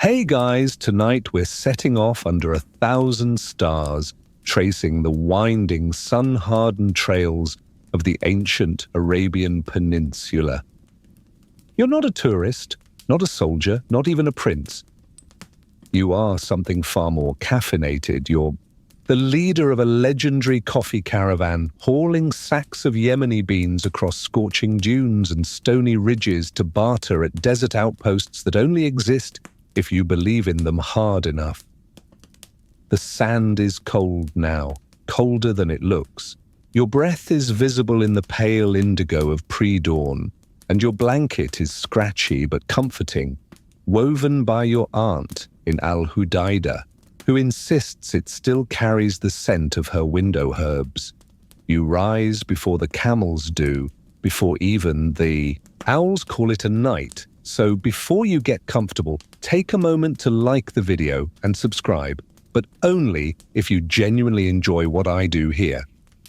Hey guys, tonight we're setting off under 1,000 stars, tracing the winding, sun-hardened trails of the ancient Arabian Peninsula. You're not a tourist, not a soldier, not even a prince. You are something far more caffeinated. You're the leader of a legendary coffee caravan, hauling sacks of Yemeni beans across scorching dunes and stony ridges to barter at desert outposts that only exist if you believe in them hard enough. The sand is cold now, colder than it looks. Your breath is visible in the pale indigo of pre-dawn, and your blanket is scratchy but comforting, woven by your aunt in Al-Hudaydah, who insists it still carries the scent of her window herbs. You rise before the camels do, before even the owls call it a night. So before you get comfortable, take a moment to like the video and subscribe, but only if you genuinely enjoy what I do here.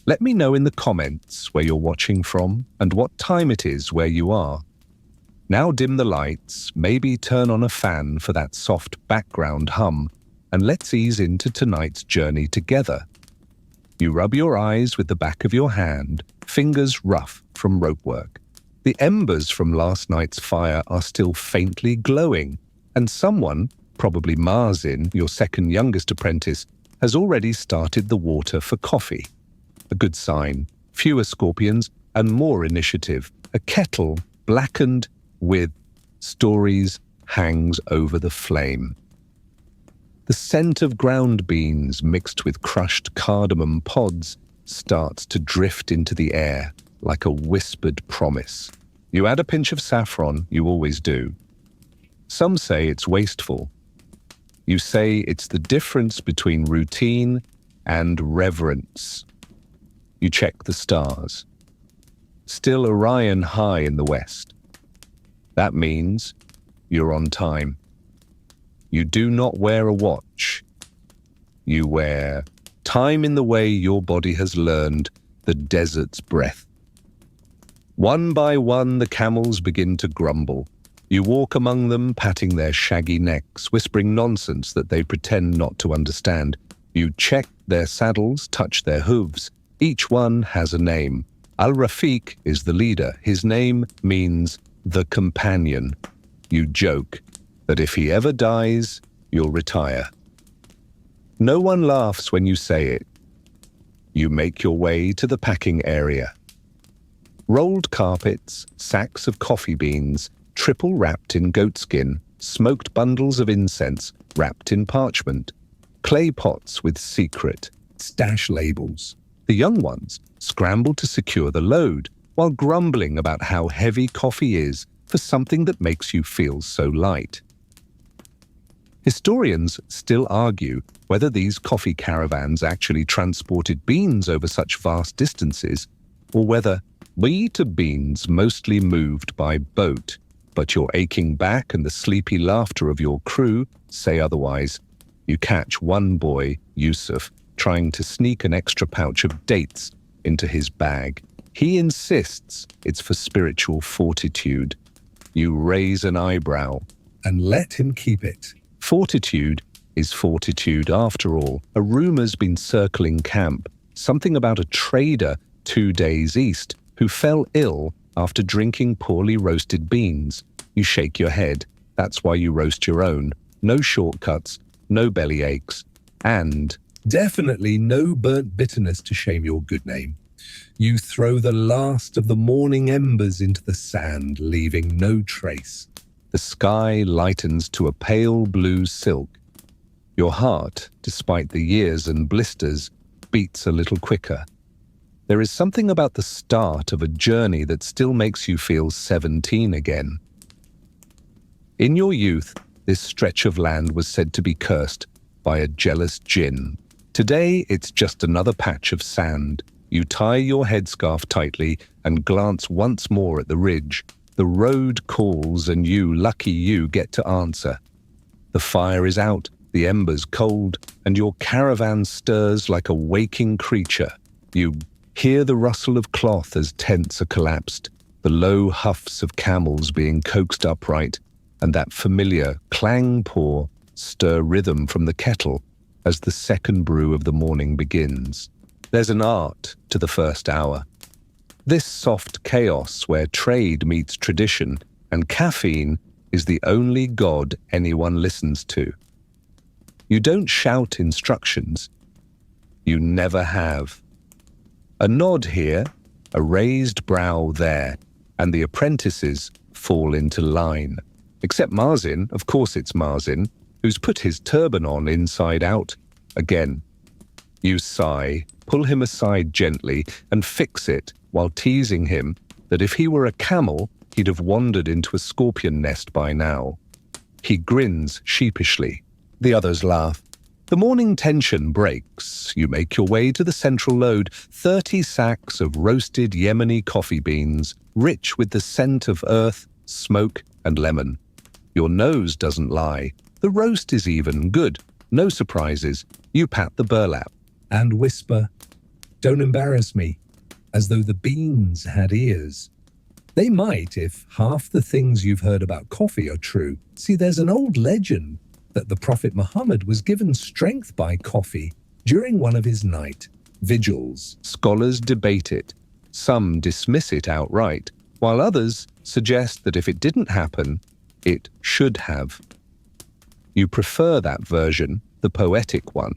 Let me know in the comments where you're watching from and what time it is where you are. Now dim the lights, maybe turn on a fan for that soft background hum, and let's ease into tonight's journey together. You rub your eyes with the back of your hand, fingers rough from rope work. The embers from last night's fire are still faintly glowing, and someone, probably Marzin, your second youngest apprentice, has already started the water for coffee. A good sign. Fewer scorpions and more initiative. A kettle, blackened with stories, hangs over the flame. The scent of ground beans mixed with crushed cardamom pods starts to drift into the air like a whispered promise. You add a pinch of saffron, you always do. Some say it's wasteful. You say it's the difference between routine and reverence. You check the stars. Still Orion high in the west. That means you're on time. You do not wear a watch. You wear time in the way your body has learned the desert's breath. One by one, the camels begin to grumble. You walk among them, patting their shaggy necks, whispering nonsense that they pretend not to understand. You check their saddles, touch their hooves. Each one has a name. Al-Rafiq is the leader. His name means the companion. You joke that if he ever dies, you'll retire. No one laughs when you say it. You make your way to the packing area. Rolled carpets, sacks of coffee beans, triple wrapped in goatskin, smoked bundles of incense wrapped in parchment, clay pots with secret stash labels. The young ones scramble to secure the load while grumbling about how heavy coffee is for something that makes you feel so light. Historians still argue whether these coffee caravans actually transported beans over such vast distances, or whether wheat or beans mostly moved by boat, but your aching back and the sleepy laughter of your crew say otherwise. You catch one boy, Yusuf, trying to sneak an extra pouch of dates into his bag. He insists it's for spiritual fortitude. You raise an eyebrow and let him keep it. Fortitude is fortitude after all. A rumor's been circling camp, something about a trader 2 days east who fell ill after drinking poorly roasted beans. You shake your head. That's why you roast your own. No shortcuts, no belly aches, and definitely no burnt bitterness to shame your good name. You throw the last of the morning embers into the sand, leaving no trace. The sky lightens to a pale blue silk. Your heart, despite the years and blisters, beats a little quicker. There is something about the start of a journey that still makes you feel 17 again. In your youth, this stretch of land was said to be cursed by a jealous jinn. Today, it's just another patch of sand. You tie your headscarf tightly and glance once more at the ridge. The road calls and you, lucky you, get to answer. The fire is out, the embers cold, and your caravan stirs like a waking creature. You hear the rustle of cloth as tents are collapsed, the low huffs of camels being coaxed upright, and that familiar clang-pour stir rhythm from the kettle as the second brew of the morning begins. There's an art to the first hour. This soft chaos where trade meets tradition and caffeine is the only god anyone listens to. You don't shout instructions. You never have. A nod here, a raised brow there, and the apprentices fall into line. Except Marzin, of course it's Marzin, who's put his turban on inside out again. You sigh, pull him aside gently, and fix it while teasing him that if he were a camel, he'd have wandered into a scorpion nest by now. He grins sheepishly. The others laugh. The morning tension breaks. You make your way to the central load, 30 sacks of roasted Yemeni coffee beans, rich with the scent of earth, smoke, and lemon. Your nose doesn't lie. The roast is even good. No surprises. You pat the burlap and whisper, "Don't embarrass me," as though the beans had ears. They might if half the things you've heard about coffee are true. See, there's an old legend that the Prophet Muhammad was given strength by coffee during one of his night vigils. Scholars debate it. Some dismiss it outright, while others suggest that if it didn't happen, it should have. You prefer that version, the poetic one.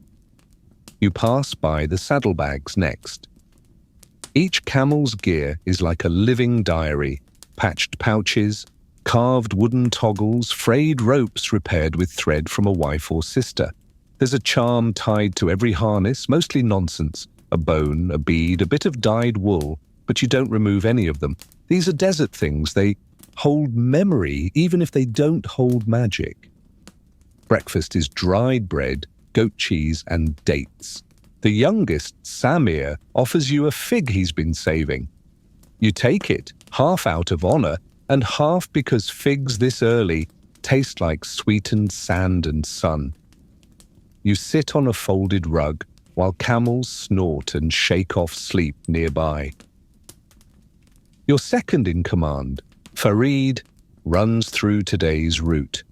You pass by the saddlebags next. Each camel's gear is like a living diary, patched pouches, carved wooden toggles, frayed ropes repaired with thread from a wife or sister. There's a charm tied to every harness, mostly nonsense, a bone, a bead, a bit of dyed wool, but you don't remove any of them. These are desert things. They hold memory, even if they don't hold magic. Breakfast is dried bread, goat cheese, and dates. The youngest, Samir, offers you a fig he's been saving. You take it, half out of honor, and half because figs this early taste like sweetened sand and sun. You sit on a folded rug while camels snort and shake off sleep nearby. Your second in command, Farid, runs through today's route.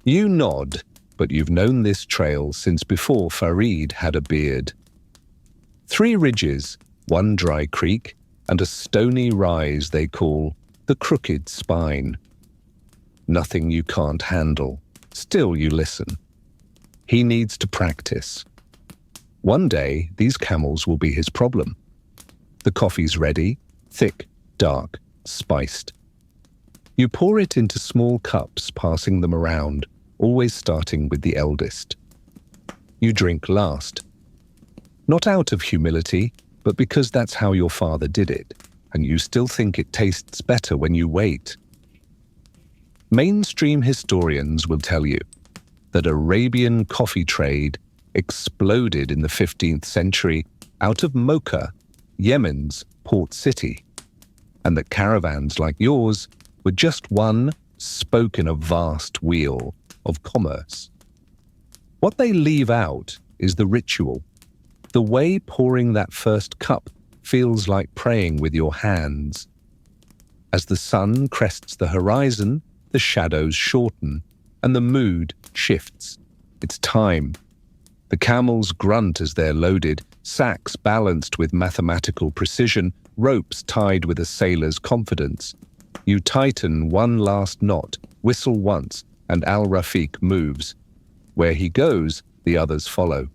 You nod, but you've known this trail since before Farid had a beard. 3 ridges, 1 dry creek, and a stony rise they call the crooked spine. Nothing you can't handle. Still you listen. He needs to practice. One day, these camels will be his problem. The coffee's ready, thick, dark, spiced. You pour it into small cups, passing them around, always starting with the eldest. You drink last. Not out of humility, but because that's how your father did it, and you still think it tastes better when you wait. Mainstream historians will tell you that Arabian coffee trade exploded in the 15th century out of Mocha, Yemen's port city, and that caravans like yours were just one spoke in a vast wheel of commerce. What they leave out is the ritual, the way pouring that first cup feels like praying with your hands. As the sun crests the horizon, the shadows shorten, and the mood shifts. It's time. The camels grunt as they're loaded, sacks balanced with mathematical precision, ropes tied with a sailor's confidence. You tighten one last knot, whistle once, and Al-Rafiq moves. Where he goes, the others follow.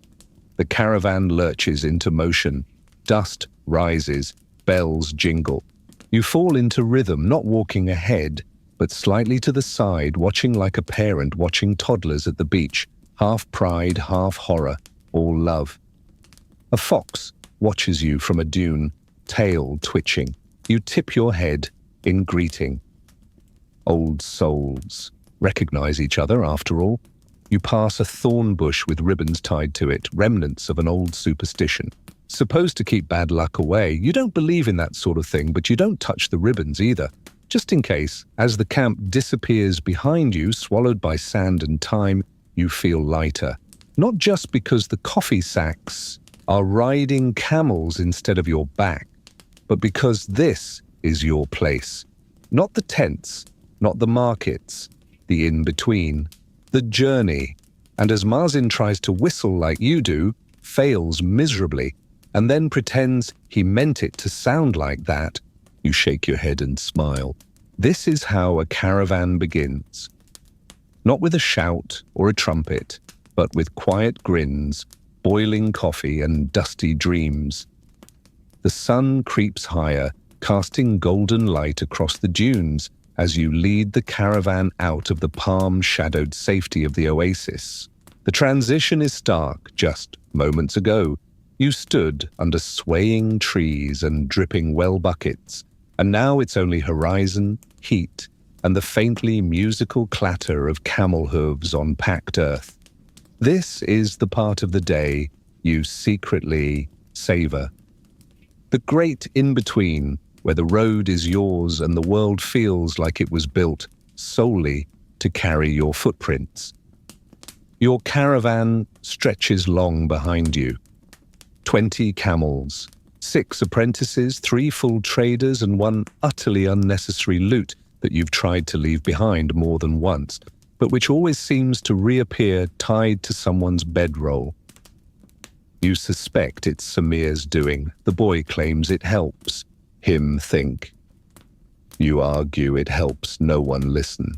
The caravan lurches into motion. Dust rises, bells jingle. You fall into rhythm, not walking ahead, but slightly to the side, watching like a parent watching toddlers at the beach, half pride, half horror, all love. A fox watches you from a dune, tail twitching. You tip your head in greeting. Old souls recognize each other, after all. You pass a thorn bush with ribbons tied to it, remnants of an old superstition. Supposed to keep bad luck away. You don't believe in that sort of thing, but you don't touch the ribbons either. Just in case, as the camp disappears behind you, swallowed by sand and time, you feel lighter. Not just because the coffee sacks are riding camels instead of your back, but because this is your place. Not the tents, not the markets, the in-between, the journey. And as Marzin tries to whistle like you do, fails miserably, and then pretends he meant it to sound like that, you shake your head and smile. This is how a caravan begins. Not with a shout or a trumpet, but with quiet grins, boiling coffee, and dusty dreams. The sun creeps higher, casting golden light across the dunes as you lead the caravan out of the palm-shadowed safety of the oasis. The transition is stark. Just moments ago, you stood under swaying trees and dripping well buckets, and now it's only horizon, heat, and the faintly musical clatter of camel hooves on packed earth. This is the part of the day you secretly savor. The great in-between, where the road is yours and the world feels like it was built solely to carry your footprints. Your caravan stretches long behind you. 20 camels, 6 apprentices, 3 full traders, and 1 utterly unnecessary loot that you've tried to leave behind more than once, but which always seems to reappear tied to someone's bedroll. You suspect it's Samir's doing. The boy claims it helps him think. You argue it helps no one listen.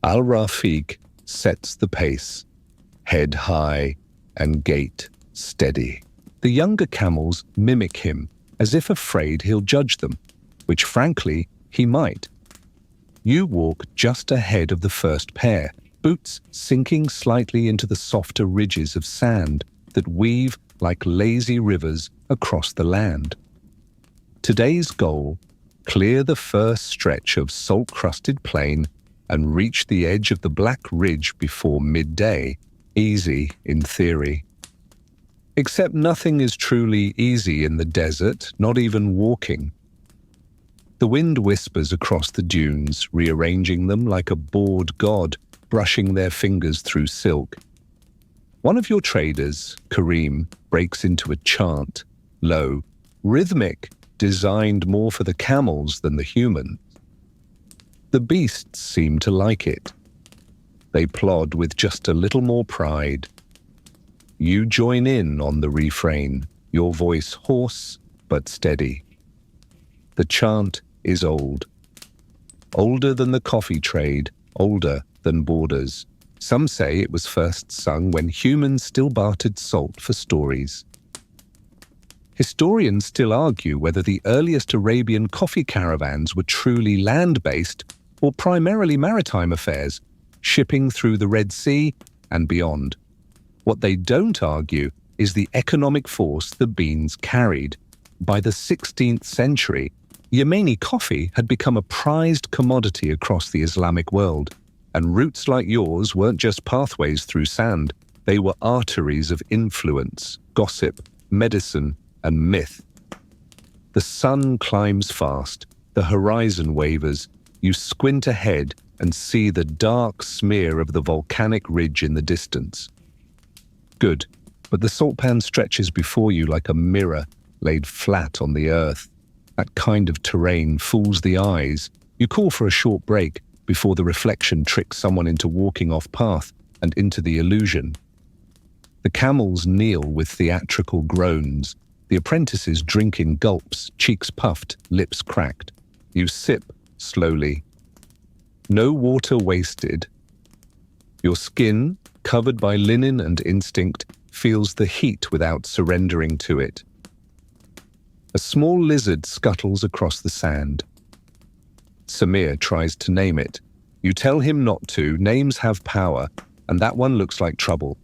Al-Rafiq sets the pace, head high and gait steady. The younger camels mimic him, as if afraid he'll judge them, which frankly he might. You walk just ahead of the first pair, boots sinking slightly into the softer ridges of sand that weave like lazy rivers across the land. Today's goal: clear the first stretch of salt-crusted plain and reach the edge of the Black Ridge before midday. Easy in theory. Except nothing is truly easy in the desert, not even walking. The wind whispers across the dunes, rearranging them like a bored god brushing their fingers through silk. One of your traders, Karim, breaks into a chant, low, rhythmic, designed more for the camels than the humans. The beasts seem to like it. They plod with just a little more pride. You join in on the refrain, your voice hoarse but steady. The chant is old. Older than the coffee trade, older than borders. Some say it was first sung when humans still bartered salt for stories. Historians still argue whether the earliest Arabian coffee caravans were truly land-based or primarily maritime affairs, shipping through the Red Sea and beyond. What they don't argue is the economic force the beans carried. By the 16th century, Yemeni coffee had become a prized commodity across the Islamic world, and routes like yours weren't just pathways through sand, they were arteries of influence, gossip, medicine, and myth. The sun climbs fast, the horizon wavers, you squint ahead and see the dark smear of the volcanic ridge in the distance. Good, but the salt pan stretches before you like a mirror laid flat on the earth. That kind of terrain fools the eyes. You call for a short break before the reflection tricks someone into walking off path and into the illusion. The camels kneel with theatrical groans. The apprentices drink in gulps, cheeks puffed, lips cracked. You sip slowly. No water wasted. Your skin, covered by linen and instinct, feels the heat without surrendering to it. A small lizard scuttles across the sand. Samir tries to name it. You tell him not to. Names have power, and that one looks like trouble.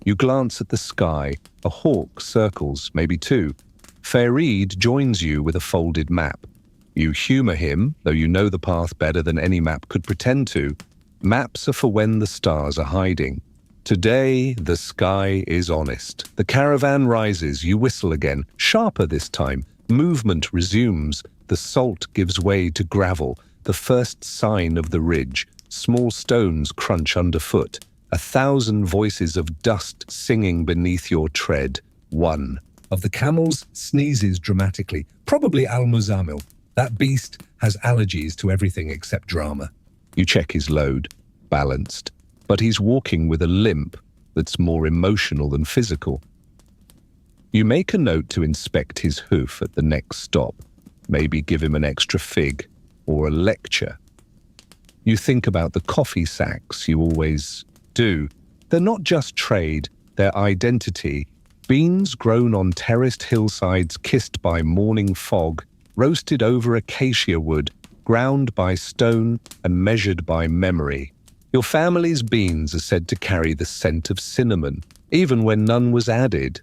You glance at the sky. A hawk circles, maybe 2. Farid joins you with a folded map. You humor him, though you know the path better than any map could pretend to. Maps are for when the stars are hiding. Today, the sky is honest. The caravan rises. You whistle again, sharper this time. Movement resumes. The salt gives way to gravel, the first sign of the ridge. Small stones crunch underfoot. 1,000 voices of dust singing beneath your tread. One of the camels sneezes dramatically. Probably Al-Muzamil. That beast has allergies to everything except drama. You check his load, balanced, but he's walking with a limp that's more emotional than physical. You make a note to inspect his hoof at the next stop, maybe give him an extra fig or a lecture. You think about the coffee sacks you always do. They're not just trade, they're identity. Beans grown on terraced hillsides kissed by morning fog, roasted over acacia wood, ground by stone and measured by memory. Your family's beans are said to carry the scent of cinnamon, even when none was added.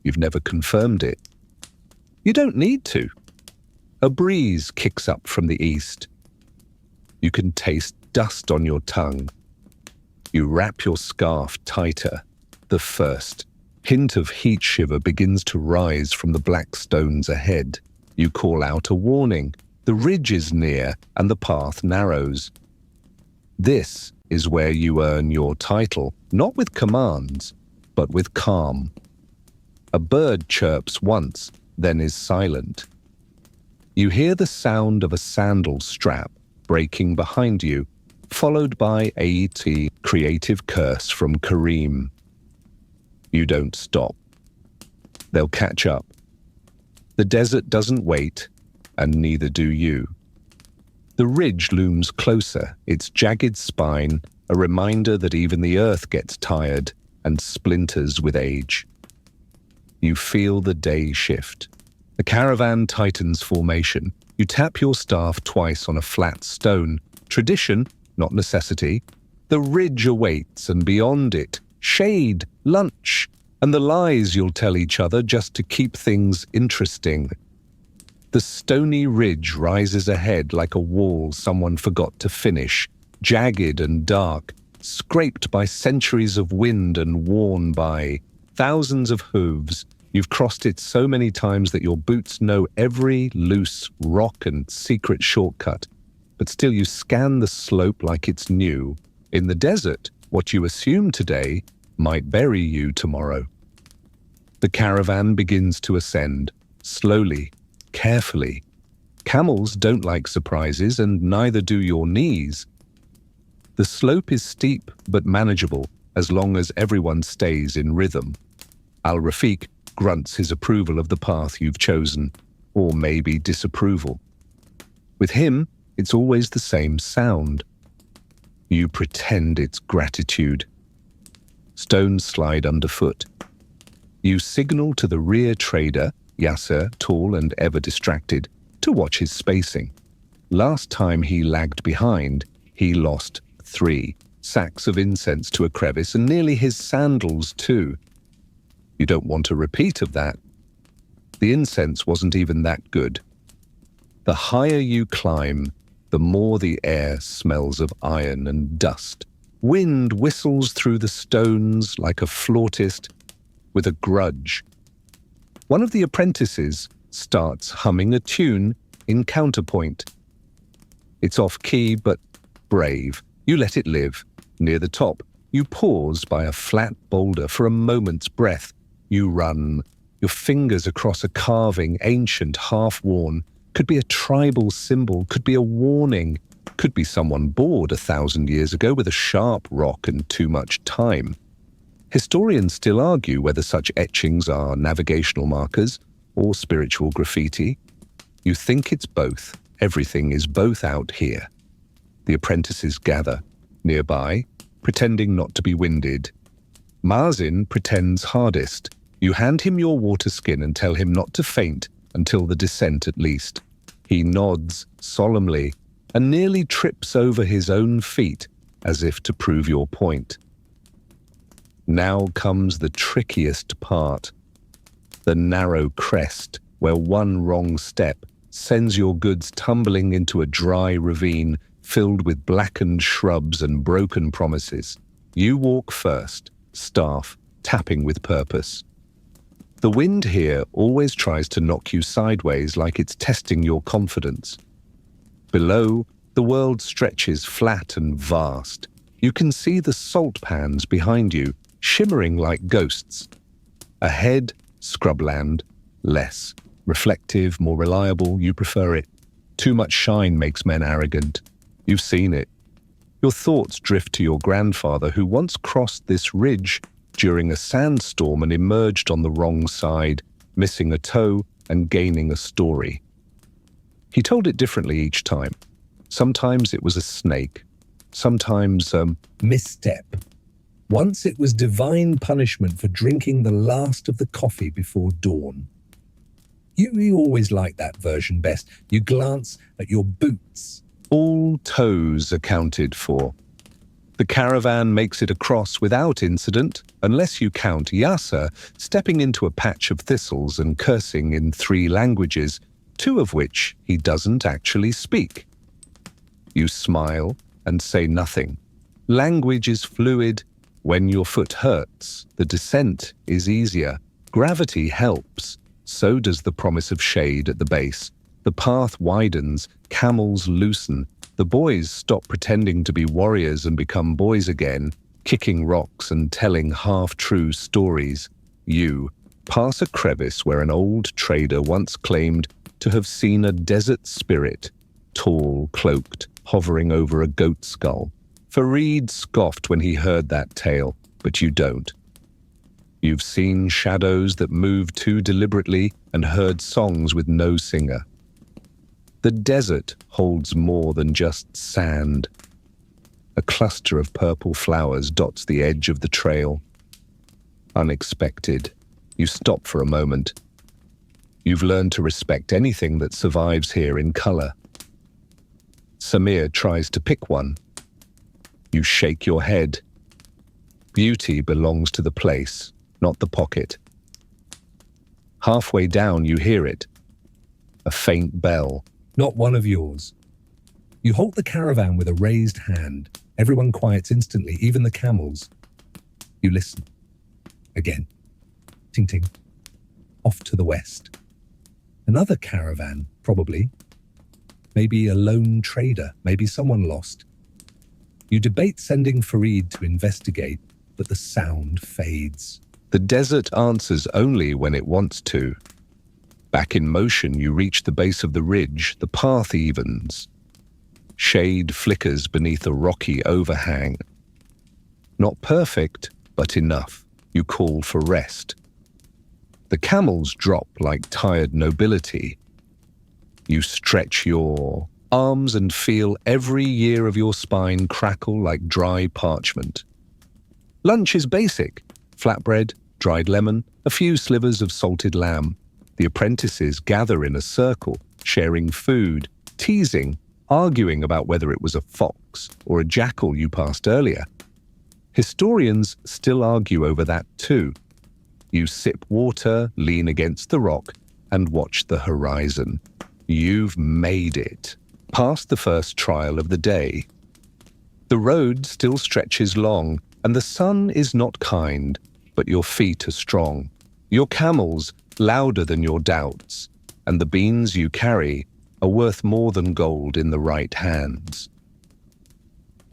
You've never confirmed it. You don't need to. A breeze kicks up from the east. You can taste dust on your tongue. You wrap your scarf tighter. The first hint of heat shiver begins to rise from the black stones ahead. You call out a warning. The ridge is near and the path narrows. This is where you earn your title, not with commands, but with calm. A bird chirps once, then is silent. You hear the sound of a sandal strap breaking behind you, followed by a creative curse from Kareem. You don't stop. They'll catch up. The desert doesn't wait, and neither do you. The ridge looms closer, its jagged spine a reminder that even the earth gets tired and splinters with age. You feel the day shift. The caravan tightens formation. You tap your staff twice on a flat stone. Tradition, not necessity. The ridge awaits, and beyond it, shade, lunch, and the lies you'll tell each other just to keep things interesting. The stony ridge rises ahead like a wall someone forgot to finish, jagged and dark, scraped by centuries of wind and worn by thousands of hooves. You've crossed it so many times that your boots know every loose rock and secret shortcut, but still you scan the slope like it's new. In the desert, what you assume today might bury you tomorrow. The caravan begins to ascend, slowly, carefully. Camels don't like surprises, and neither do your knees. The slope is steep but manageable as long as everyone stays in rhythm. Al-Rafiq grunts his approval of the path you've chosen, or maybe disapproval. With him, it's always the same sound. You pretend it's gratitude. Stones slide underfoot. You signal to the rear trader, Yasser, tall and ever distracted, to watch his spacing. Last time he lagged behind, he lost 3 sacks of incense to a crevice and nearly his sandals too. You don't want a repeat of that. The incense wasn't even that good. The higher you climb, the more the air smells of iron and dust. Wind whistles through the stones like a flautist with a grudge. One of the apprentices starts humming a tune in counterpoint. It's off-key, but brave. You let it live. Near the top, you pause by a flat boulder for a moment's breath. You run, your fingers across a carving, ancient, half-worn. Could be a tribal symbol, could be a warning, could be someone bored 1,000 years ago with a sharp rock and too much time. Historians still argue whether such etchings are navigational markers or spiritual graffiti. You think it's both. Everything is both out here. The apprentices gather nearby, pretending not to be winded. Marzin pretends hardest. You hand him your water skin and tell him not to faint until the descent at least. He nods solemnly and nearly trips over his own feet as if to prove your point. Now comes the trickiest part. The narrow crest where one wrong step sends your goods tumbling into a dry ravine filled with blackened shrubs and broken promises. You walk first, staff tapping with purpose. The wind here always tries to knock you sideways like it's testing your confidence. Below, the world stretches flat and vast. You can see the salt pans behind you, shimmering like ghosts. Ahead, scrubland, less. Reflective, more reliable, you prefer it. Too much shine makes men arrogant. You've seen it. Your thoughts drift to your grandfather who once crossed this ridge during a sandstorm and emerged on the wrong side, missing a toe and gaining a story. He told it differently each time. Sometimes it was a snake, sometimes a misstep. Once it was divine punishment for drinking the last of the coffee before dawn. You always like that version best. You glance at your boots. All toes accounted for. The caravan makes it across without incident, unless you count Yasser stepping into a patch of thistles and cursing in 3 languages, 2 of which he doesn't actually speak. You smile and say nothing. Language is fluid. When your foot hurts, the descent is easier. Gravity helps. So does the promise of shade at the base. The path widens, camels loosen. The boys stop pretending to be warriors and become boys again, kicking rocks and telling half-true stories. You pass a crevice where an old trader once claimed to have seen a desert spirit, tall, cloaked, hovering over a goat skull. Fareed scoffed when he heard that tale, but you don't. You've seen shadows that move too deliberately and heard songs with no singer. The desert holds more than just sand. A cluster of purple flowers dots the edge of the trail. Unexpected. You stop for a moment. You've learned to respect anything that survives here in color. Samir tries to pick one. You shake your head. Beauty belongs to the place, not the pocket. Halfway down, you hear it. A faint bell. Not one of yours. You halt the caravan with a raised hand. Everyone quiets instantly, even the camels. You listen. Again. Ting ting. Off to the west. Another caravan, probably. Maybe a lone trader, maybe someone lost. You debate sending Fareed to investigate, but the sound fades. The desert answers only when it wants to. Back in motion, you reach the base of the ridge, the path evens. Shade flickers beneath a rocky overhang. Not perfect, but enough. You call for rest. The camels drop like tired nobility. You stretch your arms and feel every year of your spine crackle like dry parchment. Lunch is basic. Flatbread, dried lemon, a few slivers of salted lamb. The apprentices gather in a circle, sharing food, teasing, arguing about whether it was a fox or a jackal you passed earlier. Historians still argue over that too. You sip water, lean against the rock, and watch the horizon. You've made it. Past the first trial of the day. The road still stretches long, and the sun is not kind, but your feet are strong. Your camels louder than your doubts, and the beans you carry are worth more than gold in the right hands.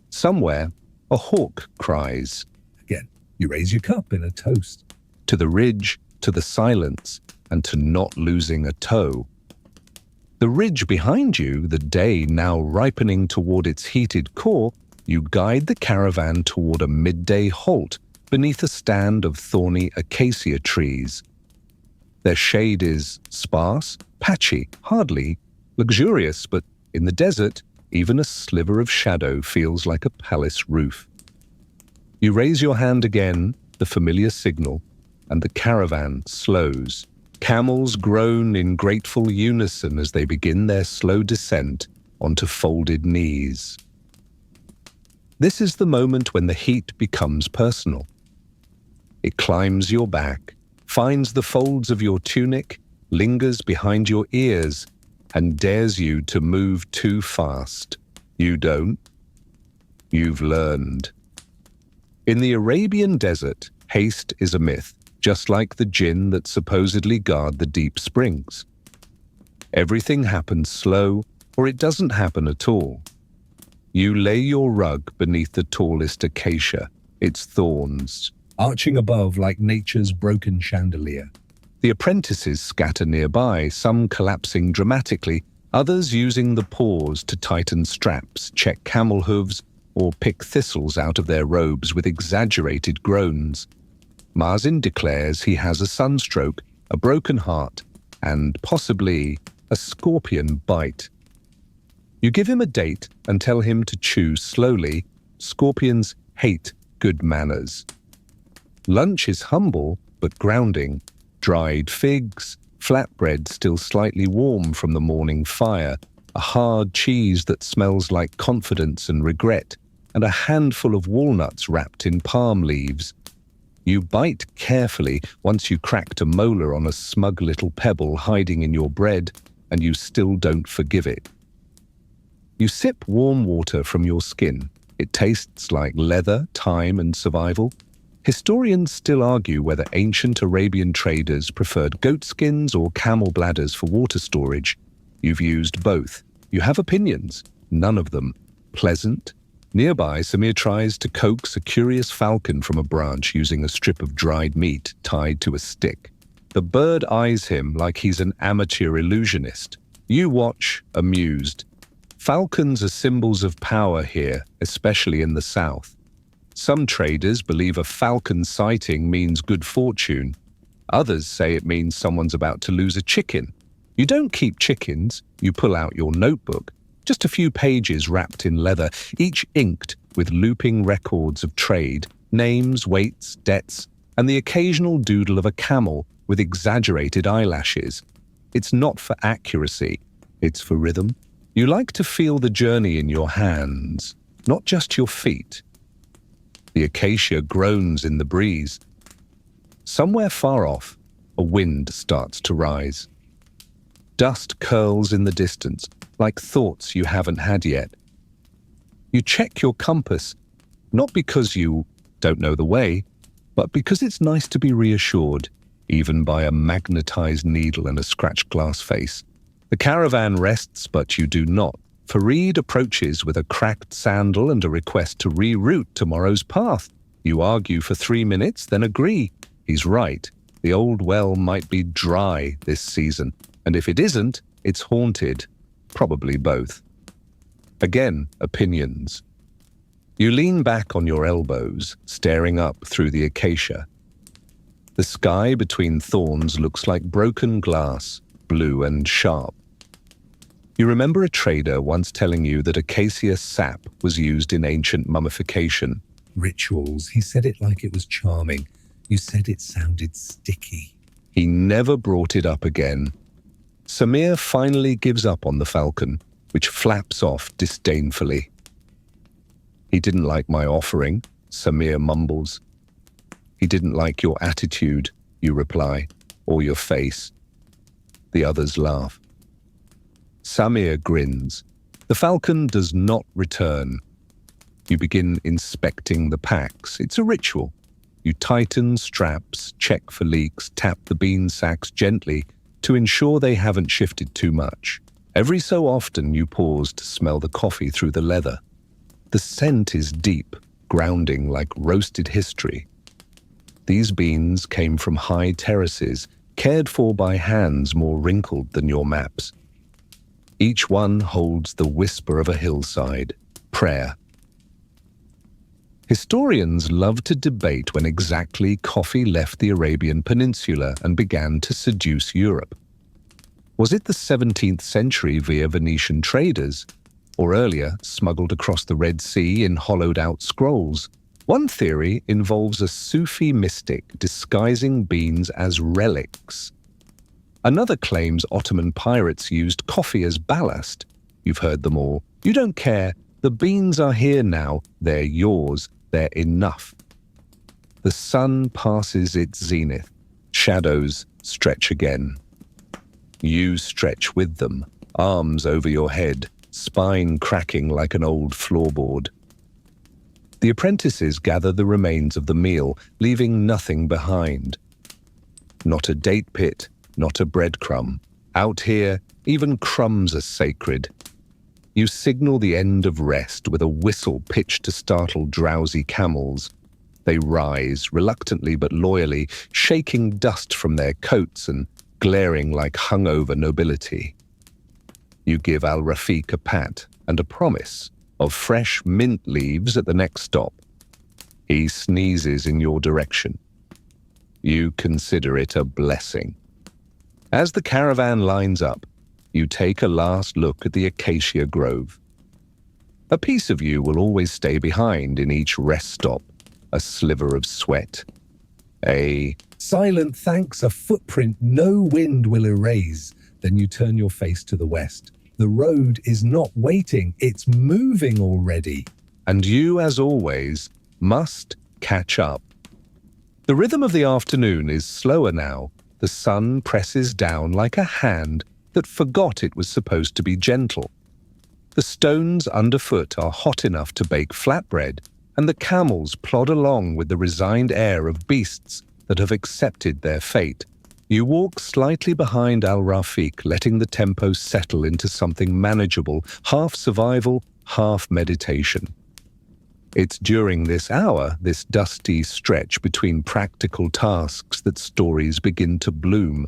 Somewhere, a hawk cries. Again, you raise your cup in a toast. To the ridge, to the silence, and to not losing a toe. The ridge behind you, the day now ripening toward its heated core, you guide the caravan toward a midday halt beneath a stand of thorny acacia trees. Their shade is sparse, patchy, hardly luxurious, but in the desert, even a sliver of shadow feels like a palace roof. You raise your hand again, the familiar signal, and the caravan slows. Camels groan in grateful unison as they begin their slow descent onto folded knees. This is the moment when the heat becomes personal. It climbs your back, finds the folds of your tunic, lingers behind your ears, and dares you to move too fast. You don't. You've learned. In the Arabian desert, haste is a myth, just like the jinn that supposedly guard the deep springs. Everything happens slow, or it doesn't happen at all. You lay your rug beneath the tallest acacia, its thorns arching above like nature's broken chandelier. The apprentices scatter nearby, some collapsing dramatically, others using the paws to tighten straps, check camel hooves, or pick thistles out of their robes with exaggerated groans. Mazin declares he has a sunstroke, a broken heart, and possibly a scorpion bite. You give him a date and tell him to chew slowly. Scorpions hate good manners. Lunch is humble but grounding. Dried figs, flatbread still slightly warm from the morning fire, a hard cheese that smells like confidence and regret, and a handful of walnuts wrapped in palm leaves. You bite carefully once you cracked a molar on a smug little pebble hiding in your bread, and you still don't forgive it. You sip warm water from your skin. It tastes like leather, time, and survival. Historians still argue whether ancient Arabian traders preferred goatskins or camel bladders for water storage. You've used both. You have opinions, none of them pleasant. Nearby, Samir tries to coax a curious falcon from a branch using a strip of dried meat tied to a stick. The bird eyes him like he's an amateur illusionist. You watch, amused. Falcons are symbols of power here, especially in the south. Some traders believe a falcon sighting means good fortune. Others say it means someone's about to lose a chicken. You don't keep chickens, you pull out your notebook. Just a few pages wrapped in leather, each inked with looping records of trade, names, weights, debts, and the occasional doodle of a camel with exaggerated eyelashes. It's not for accuracy, it's for rhythm. You like to feel the journey in your hands, not just your feet. The acacia groans in the breeze. Somewhere far off, a wind starts to rise. Dust curls in the distance, like thoughts you haven't had yet. You check your compass, not because you don't know the way, but because it's nice to be reassured, even by a magnetized needle and a scratched glass face. The caravan rests, but you do not. Farid approaches with a cracked sandal and a request to reroute tomorrow's path. You argue for 3 minutes, then agree. He's right. The old well might be dry this season, and if it isn't, it's haunted. Probably both. Again, opinions. You lean back on your elbows, staring up through the acacia. The sky between thorns looks like broken glass, blue and sharp. You remember a trader once telling you that acacia sap was used in ancient mummification. Rituals. He said it like it was charming. You said it sounded sticky. He never brought it up again. Samir finally gives up on the falcon, which flaps off disdainfully. He didn't like my offering, Samir mumbles. He didn't like your attitude, you reply, or your face. The others laugh. Samir grins. The falcon does not return. You begin inspecting the packs. It's a ritual. You tighten straps, check for leaks, tap the bean sacks gently to ensure they haven't shifted too much. Every so often you pause to smell the coffee through the leather. The scent is deep, grounding like roasted history. These beans came from high terraces, cared for by hands more wrinkled than your maps. Each one holds the whisper of a hillside, prayer. Historians love to debate when exactly coffee left the Arabian Peninsula and began to seduce Europe. Was it the 17th century via Venetian traders, or earlier smuggled across the Red Sea in hollowed-out scrolls? One theory involves a Sufi mystic disguising beans as relics. Another claims Ottoman pirates used coffee as ballast. You've heard them all. You don't care. The beans are here now. They're yours. They're enough. The sun passes its zenith. Shadows stretch again. You stretch with them, arms over your head, spine cracking like an old floorboard. The apprentices gather the remains of the meal, leaving nothing behind. Not a date pit, not a breadcrumb. Out here, even crumbs are sacred. You signal the end of rest with a whistle pitched to startle drowsy camels. They rise, reluctantly but loyally, shaking dust from their coats and glaring like hungover nobility. You give Al-Rafiq a pat and a promise. of fresh mint leaves at the next stop. He sneezes in your direction. You consider it a blessing. As the caravan lines up, you take a last look at the acacia grove. A piece of you will always stay behind in each rest stop, a sliver of sweat. A silent thanks, a footprint no wind will erase. Then you turn your face to the west. The road is not waiting, it's moving already. And you, as always, must catch up. The rhythm of the afternoon is slower now. The sun presses down like a hand that forgot it was supposed to be gentle. The stones underfoot are hot enough to bake flatbread, and the camels plod along with the resigned air of beasts that have accepted their fate. You walk slightly behind Al-Rafiq, letting the tempo settle into something manageable, half survival, half meditation. It's during this hour, this dusty stretch between practical tasks, that stories begin to bloom.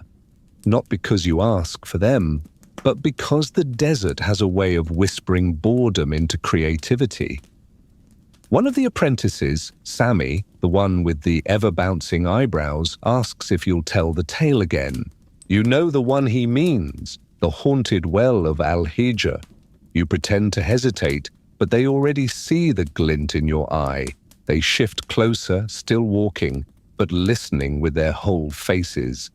Not because you ask for them, but because the desert has a way of whispering boredom into creativity. One of the apprentices, Sammy, the one with the ever-bouncing eyebrows, asks if you'll tell the tale again. You know the one he means, the haunted well of Al-Hijr. You pretend to hesitate, but they already see the glint in your eye. They shift closer, still walking, but listening with their whole faces.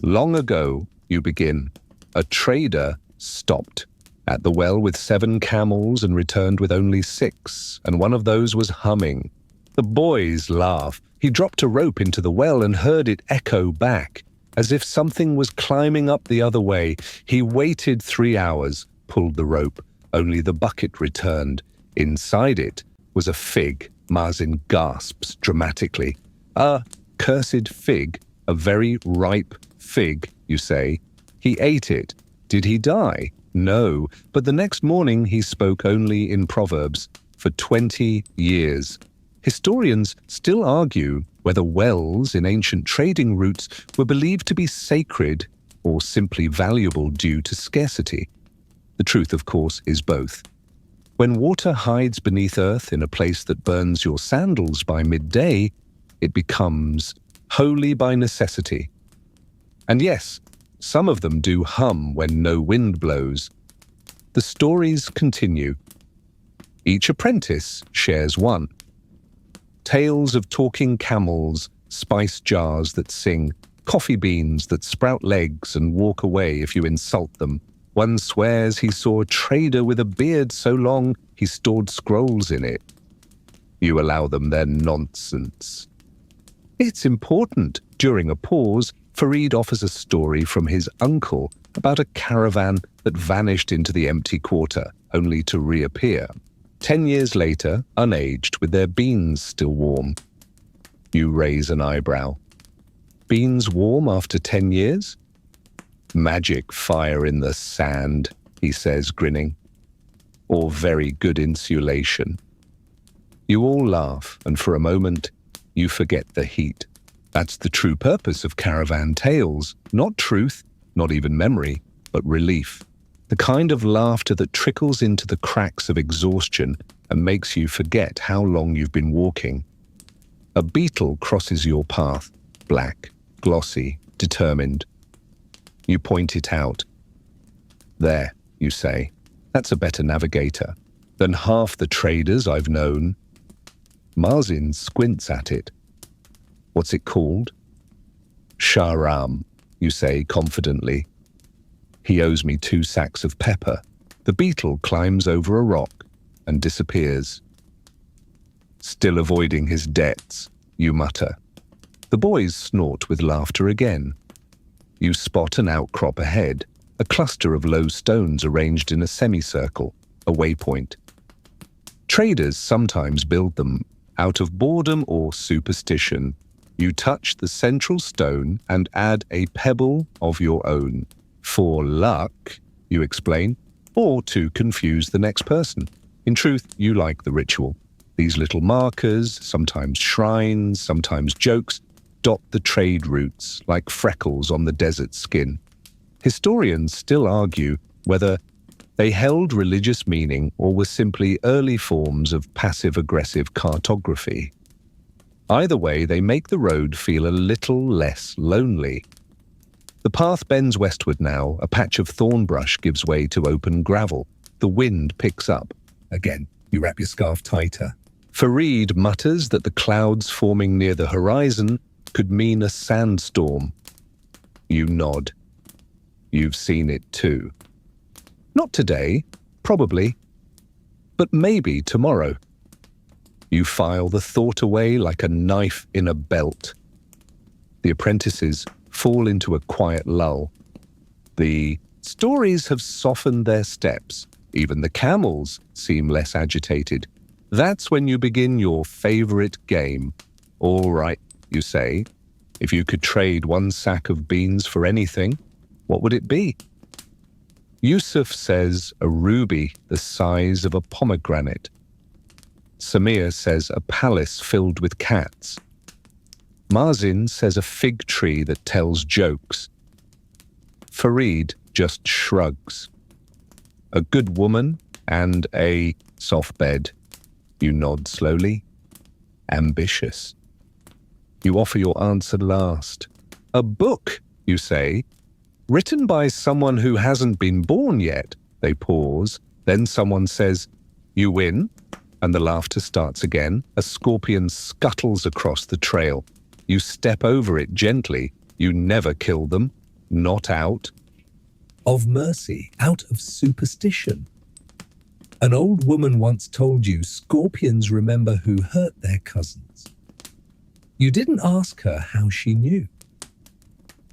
Long ago, you begin, a trader stopped at the well with 7 camels and returned with only 6, and one of those was humming. The boys laugh. He dropped a rope into the well and heard it echo back, as if something was climbing up the other way. He waited 3 hours, pulled the rope. Only the bucket returned. Inside it was a fig. Mazin gasps dramatically. A cursed fig, a very ripe fig, you say. He ate it. Did he die? No, but the next morning he spoke only in proverbs. For 20 years. Historians still argue whether wells in ancient trading routes were believed to be sacred or simply valuable due to scarcity. The truth, of course, is both. When water hides beneath earth in a place that burns your sandals by midday, it becomes holy by necessity. And yes, some of them do hum when no wind blows. The stories continue. Each apprentice shares one. Tales of talking camels, spice jars that sing, coffee beans that sprout legs and walk away if you insult them. One swears he saw a trader with a beard so long he stored scrolls in it. You allow them their nonsense. It's important. During a pause, Farid offers a story from his uncle about a caravan that vanished into the empty quarter, only to reappear. 10 years later, unaged, with their beans still warm. You raise an eyebrow. Beans warm after 10 years? Magic fire in the sand, he says, grinning. Or very good insulation. You all laugh, and for a moment, you forget the heat. That's the true purpose of caravan tales. Not truth, not even memory, but relief. The kind of laughter that trickles into the cracks of exhaustion and makes you forget how long you've been walking. A beetle crosses your path, black, glossy, determined. You point it out. There, you say, that's a better navigator than half the traders I've known. Mazin squints at it. What's it called? Shahram, you say confidently. He owes me 2 sacks of pepper. The beetle climbs over a rock and disappears. Still avoiding his debts, you mutter. The boys snort with laughter again. You spot an outcrop ahead, a cluster of low stones arranged in a semicircle, a waypoint. Traders sometimes build them out of boredom or superstition. You touch the central stone and add a pebble of your own. For luck, you explain, or to confuse the next person. In truth, you like the ritual. These little markers, sometimes shrines, sometimes jokes, dot the trade routes like freckles on the desert skin. Historians still argue whether They held religious meaning or were simply early forms of passive-aggressive cartography. Either way, they make the road feel a little less lonely. The path bends westward now. A patch of thorn brush gives way to open gravel. The wind picks up. Again, you wrap your scarf tighter. Farid mutters that the clouds forming near the horizon could mean a sandstorm. You nod. You've seen it too. Not today, probably, but maybe tomorrow. You file the thought away like a knife in a belt. The apprentices fall into a quiet lull. The stories have softened their steps. Even the camels seem less agitated. That's when you begin your favorite game. All right, you say. If you could trade one sack of beans for anything, what would it be? Yusuf says a ruby the size of a pomegranate. Samir says a palace filled with cats. Marzin says a fig tree that tells jokes. Farid just shrugs. A good woman and a soft bed. You nod slowly. Ambitious. You offer your answer last. A book, you say. Written by someone who hasn't been born yet. They pause. Then someone says, you win. And the laughter starts again. A scorpion scuttles across the trail. You step over it gently. You never kill them. Not out of mercy, out of superstition. An old woman once told you scorpions remember who hurt their cousins. You didn't ask her how she knew.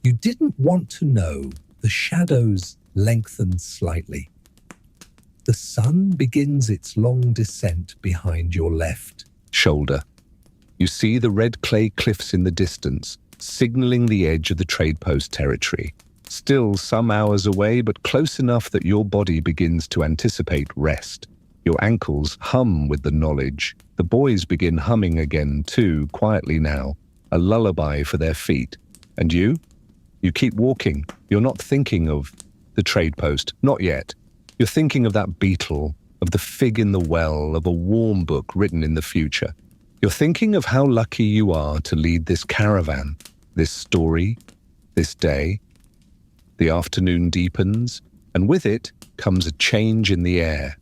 You didn't want to know. The shadows lengthen slightly. The sun begins its long descent behind your left shoulder. You see the red clay cliffs in the distance, signaling the edge of the trade post territory. Still some hours away, but close enough that your body begins to anticipate rest. Your ankles hum with the knowledge. The boys begin humming again too, quietly now, a lullaby for their feet. And you? You keep walking. You're not thinking of the trade post, not yet. You're thinking of that beetle, of the fig in the well, of a warm book written in the future. You're thinking of how lucky you are to lead this caravan, this story, this day. The afternoon deepens, and with it comes a change in the air,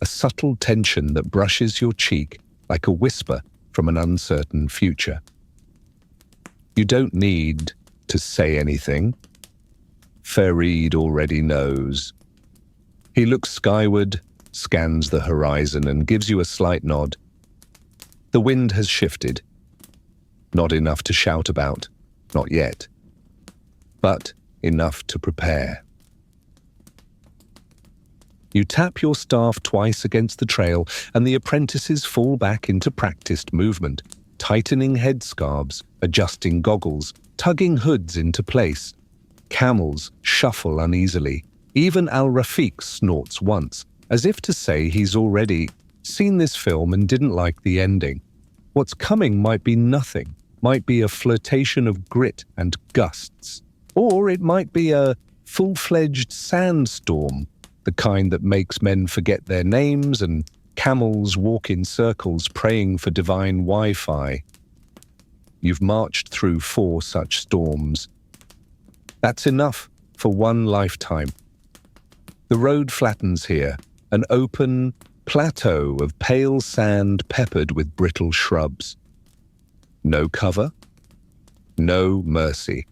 a subtle tension that brushes your cheek like a whisper from an uncertain future. You don't need to say anything. Farid already knows. He looks skyward, scans the horizon, and gives you a slight nod. The wind has shifted. Not enough to shout about, not yet, but enough to prepare. You tap your staff twice against the trail, and the apprentices fall back into practiced movement, tightening headscarves, adjusting goggles, tugging hoods into place. Camels shuffle uneasily. Even Al-Rafiq snorts once, as if to say he's already seen this film and didn't like the ending. What's coming might be nothing, might be a flirtation of grit and gusts. Or it might be a full-fledged sandstorm, the kind that makes men forget their names and camels walk in circles praying for divine Wi-Fi. You've marched through 4 such storms. That's enough for one lifetime. The road flattens here, an open plateau of pale sand peppered with brittle shrubs. No cover, no mercy.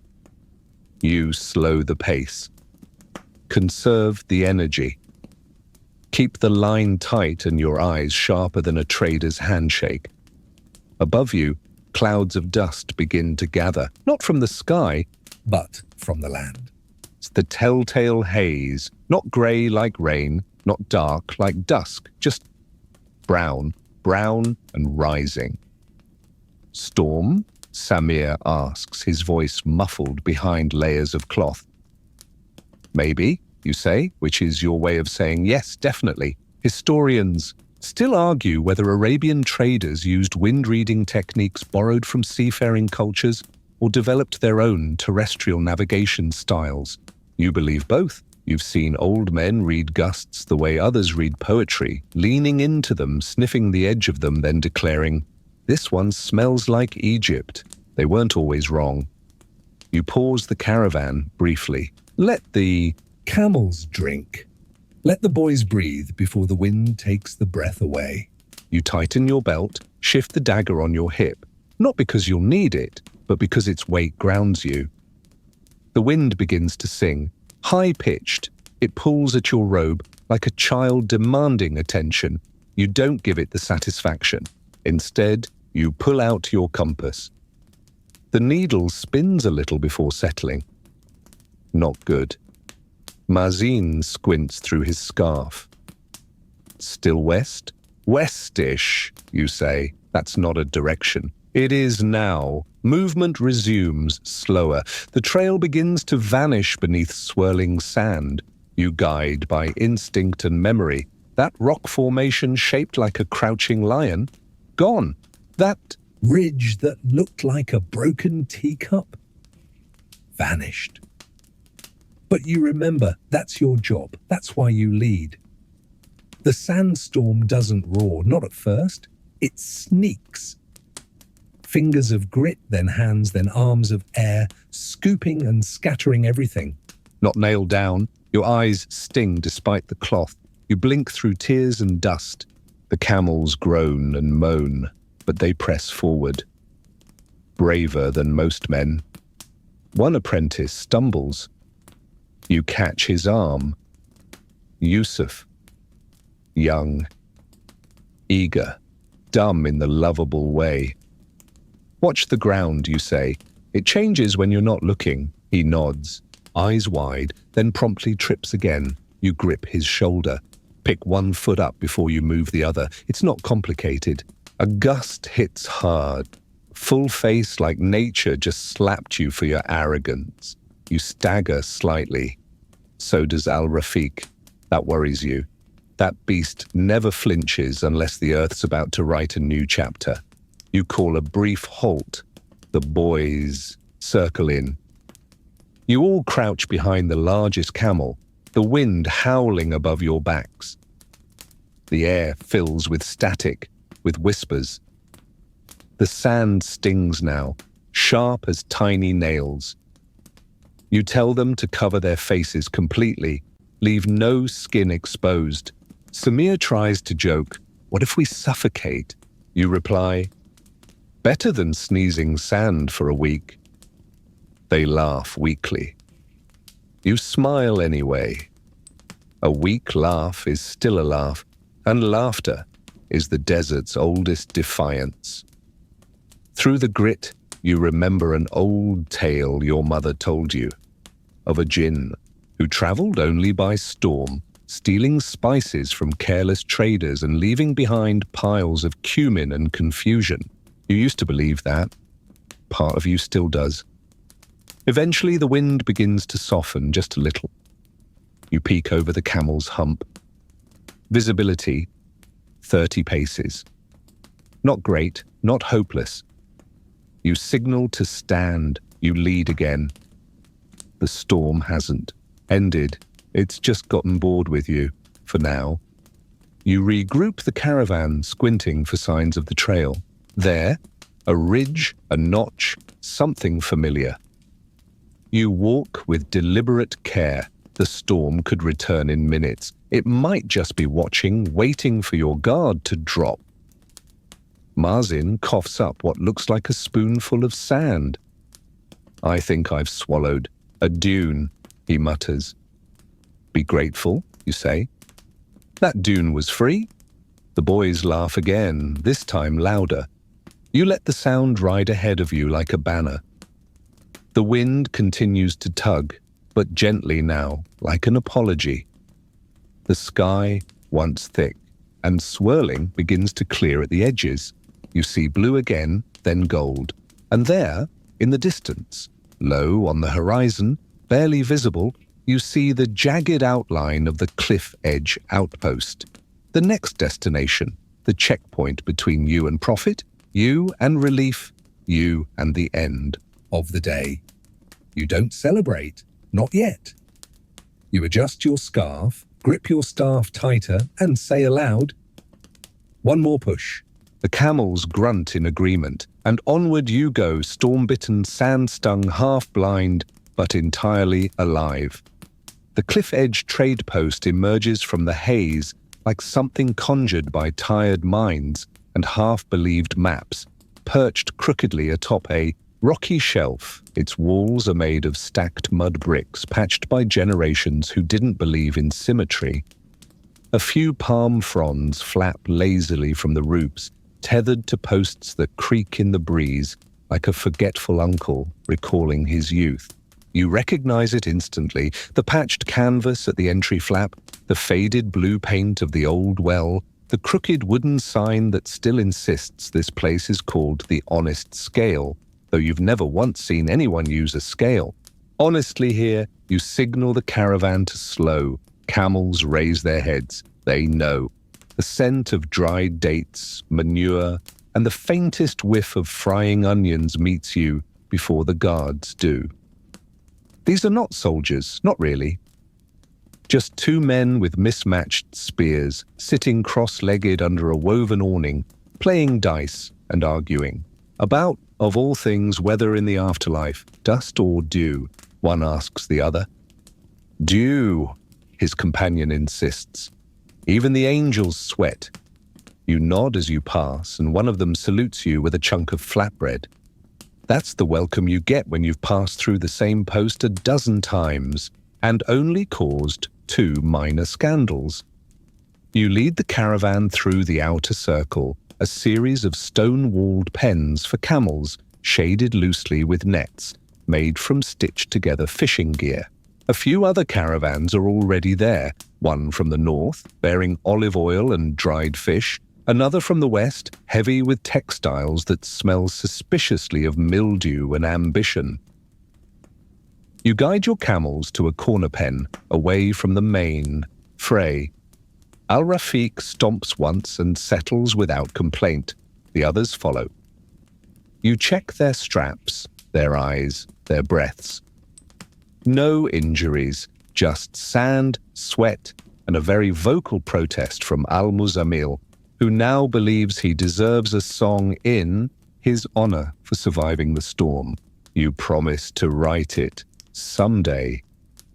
You slow the pace. Conserve the energy. Keep the line tight and your eyes sharper than a trader's handshake. Above you, clouds of dust begin to gather, not from the sky, but from the land. It's the telltale haze, not grey like rain, not dark like dusk, just brown and rising. Storm? Samir asks, his voice muffled behind layers of cloth. Maybe, you say, which is your way of saying yes, definitely. Historians still argue whether Arabian traders used wind-reading techniques borrowed from seafaring cultures or developed their own terrestrial navigation styles. You believe both, You've seen old men read gusts the way others read poetry, leaning into them, sniffing the edge of them, then declaring, "This one smells like Egypt." They weren't always wrong. You pause the caravan briefly. Let the Camels drink. Let the boys breathe before the wind takes the breath away. You tighten your belt, shift the dagger on your hip, not because you'll need it, but because its weight grounds you. The wind begins to sing, high-pitched. It pulls at your robe like a child demanding attention. You don't give it the satisfaction. Instead, you pull out your compass. The needle spins a little before settling. Not good. Mazin squints through his scarf. Still west? Westish, you say. That's not a direction. It is now. Movement resumes, slower. The trail begins to vanish beneath swirling sand. You guide by instinct and memory. That rock formation shaped like a crouching lion? Gone. That ridge that looked like a broken teacup? Vanished. But you remember, that's your job. That's why you lead. The sandstorm doesn't roar, not at first. It sneaks. Fingers of grit, then hands, then arms of air, scooping and scattering everything. Not nailed down, your eyes sting despite the cloth. You blink through tears and dust. The camels groan and moan, but they press forward. Braver than most men. One apprentice stumbles. You catch his arm. Yusuf. Young. Eager. Dumb in the lovable way. Watch the ground, you say. It changes when you're not looking. He nods, eyes wide, then promptly trips again. You grip his shoulder. Pick one foot up before you move the other. It's not complicated. A gust hits hard. Full face like nature just slapped you for your arrogance. You stagger slightly. So does Al-Rafiq. That worries you. That beast never flinches unless the earth's about to write a new chapter. You call a brief halt. The boys circle in. You all crouch behind the largest camel, the wind howling above your backs. The air fills with static, with whispers. The sand stings now, sharp as tiny nails. You tell them to cover their faces completely, leave no skin exposed. Samir tries to joke, "What if we suffocate?" You reply, "Better than sneezing sand for a week." They laugh weakly. You smile anyway. A weak laugh is still a laugh, and laughter is the desert's oldest defiance. Through the grit, you remember an old tale your mother told you, of a jinn who traveled only by storm, stealing spices from careless traders and leaving behind piles of cumin and confusion. You used to believe that. Part of you still does. Eventually, the wind begins to soften just a little. You peek over the camel's hump. Visibility, 30 paces. Not great, not hopeless. You signal to stand. You lead again. The storm hasn't ended. It's just gotten bored with you, for now. You regroup the caravan, squinting for signs of the trail. There, a ridge, a notch, something familiar. You walk with deliberate care. The storm could return in minutes. It might just be watching, waiting for your guard to drop. Mazin coughs up what looks like a spoonful of sand. "I think I've swallowed a dune," he mutters. "Be grateful," you say. "That dune was free." The boys laugh again, this time louder. You let the sound ride ahead of you like a banner. The wind continues to tug, but gently now, like an apology. The sky, once thick and swirling, begins to clear at the edges. You see blue again, then gold. And there, in the distance, low on the horizon, barely visible, you see the jagged outline of the cliff edge outpost. The next destination, the checkpoint between you and profit, you and relief, you and the end of the day. You don't celebrate, not yet. You adjust your scarf, grip your staff tighter, and say aloud, "One more push." The camels grunt in agreement, and onward you go, storm-bitten, sand-stung, half-blind, but entirely alive. The cliff-edge trade post emerges from the haze like something conjured by tired minds and half-believed maps, perched crookedly atop a rocky shelf. Its walls are made of stacked mud bricks patched by generations who didn't believe in symmetry. A few palm fronds flap lazily from the roofs, tethered to posts that creak in the breeze like a forgetful uncle recalling his youth. You recognize it instantly, the patched canvas at the entry flap, the faded blue paint of the old well, the crooked wooden sign that still insists this place is called the Honest Scale, though you've never once seen anyone use a scale. Honestly here, you signal the caravan to slow. Camels raise their heads. They know. The scent of dried dates, manure, and the faintest whiff of frying onions meets you before the guards do. These are not soldiers, not really. Just two men with mismatched spears, sitting cross-legged under a woven awning, playing dice and arguing. About, of all things, whether in the afterlife, dust or dew, one asks the other. Dew, his companion insists. Even the angels sweat. You nod as you pass, and one of them salutes you with a chunk of flatbread. That's the welcome you get when you've passed through the same post a dozen times and only caused 2 minor scandals. You lead the caravan through the outer circle, a series of stone-walled pens for camels, shaded loosely with nets, made from stitched-together fishing gear. A few other caravans are already there, one from the north, bearing olive oil and dried fish, another from the west, heavy with textiles that smell suspiciously of mildew and ambition. You guide your camels to a corner pen, away from the main fray. Al-Rafiq stomps once and settles without complaint. The others follow. You check their straps, their eyes, their breaths. No injuries, just sand, sweat, and a very vocal protest from Al-Muzammil, who now believes he deserves a song in his honor for surviving the storm. You promise to write it someday.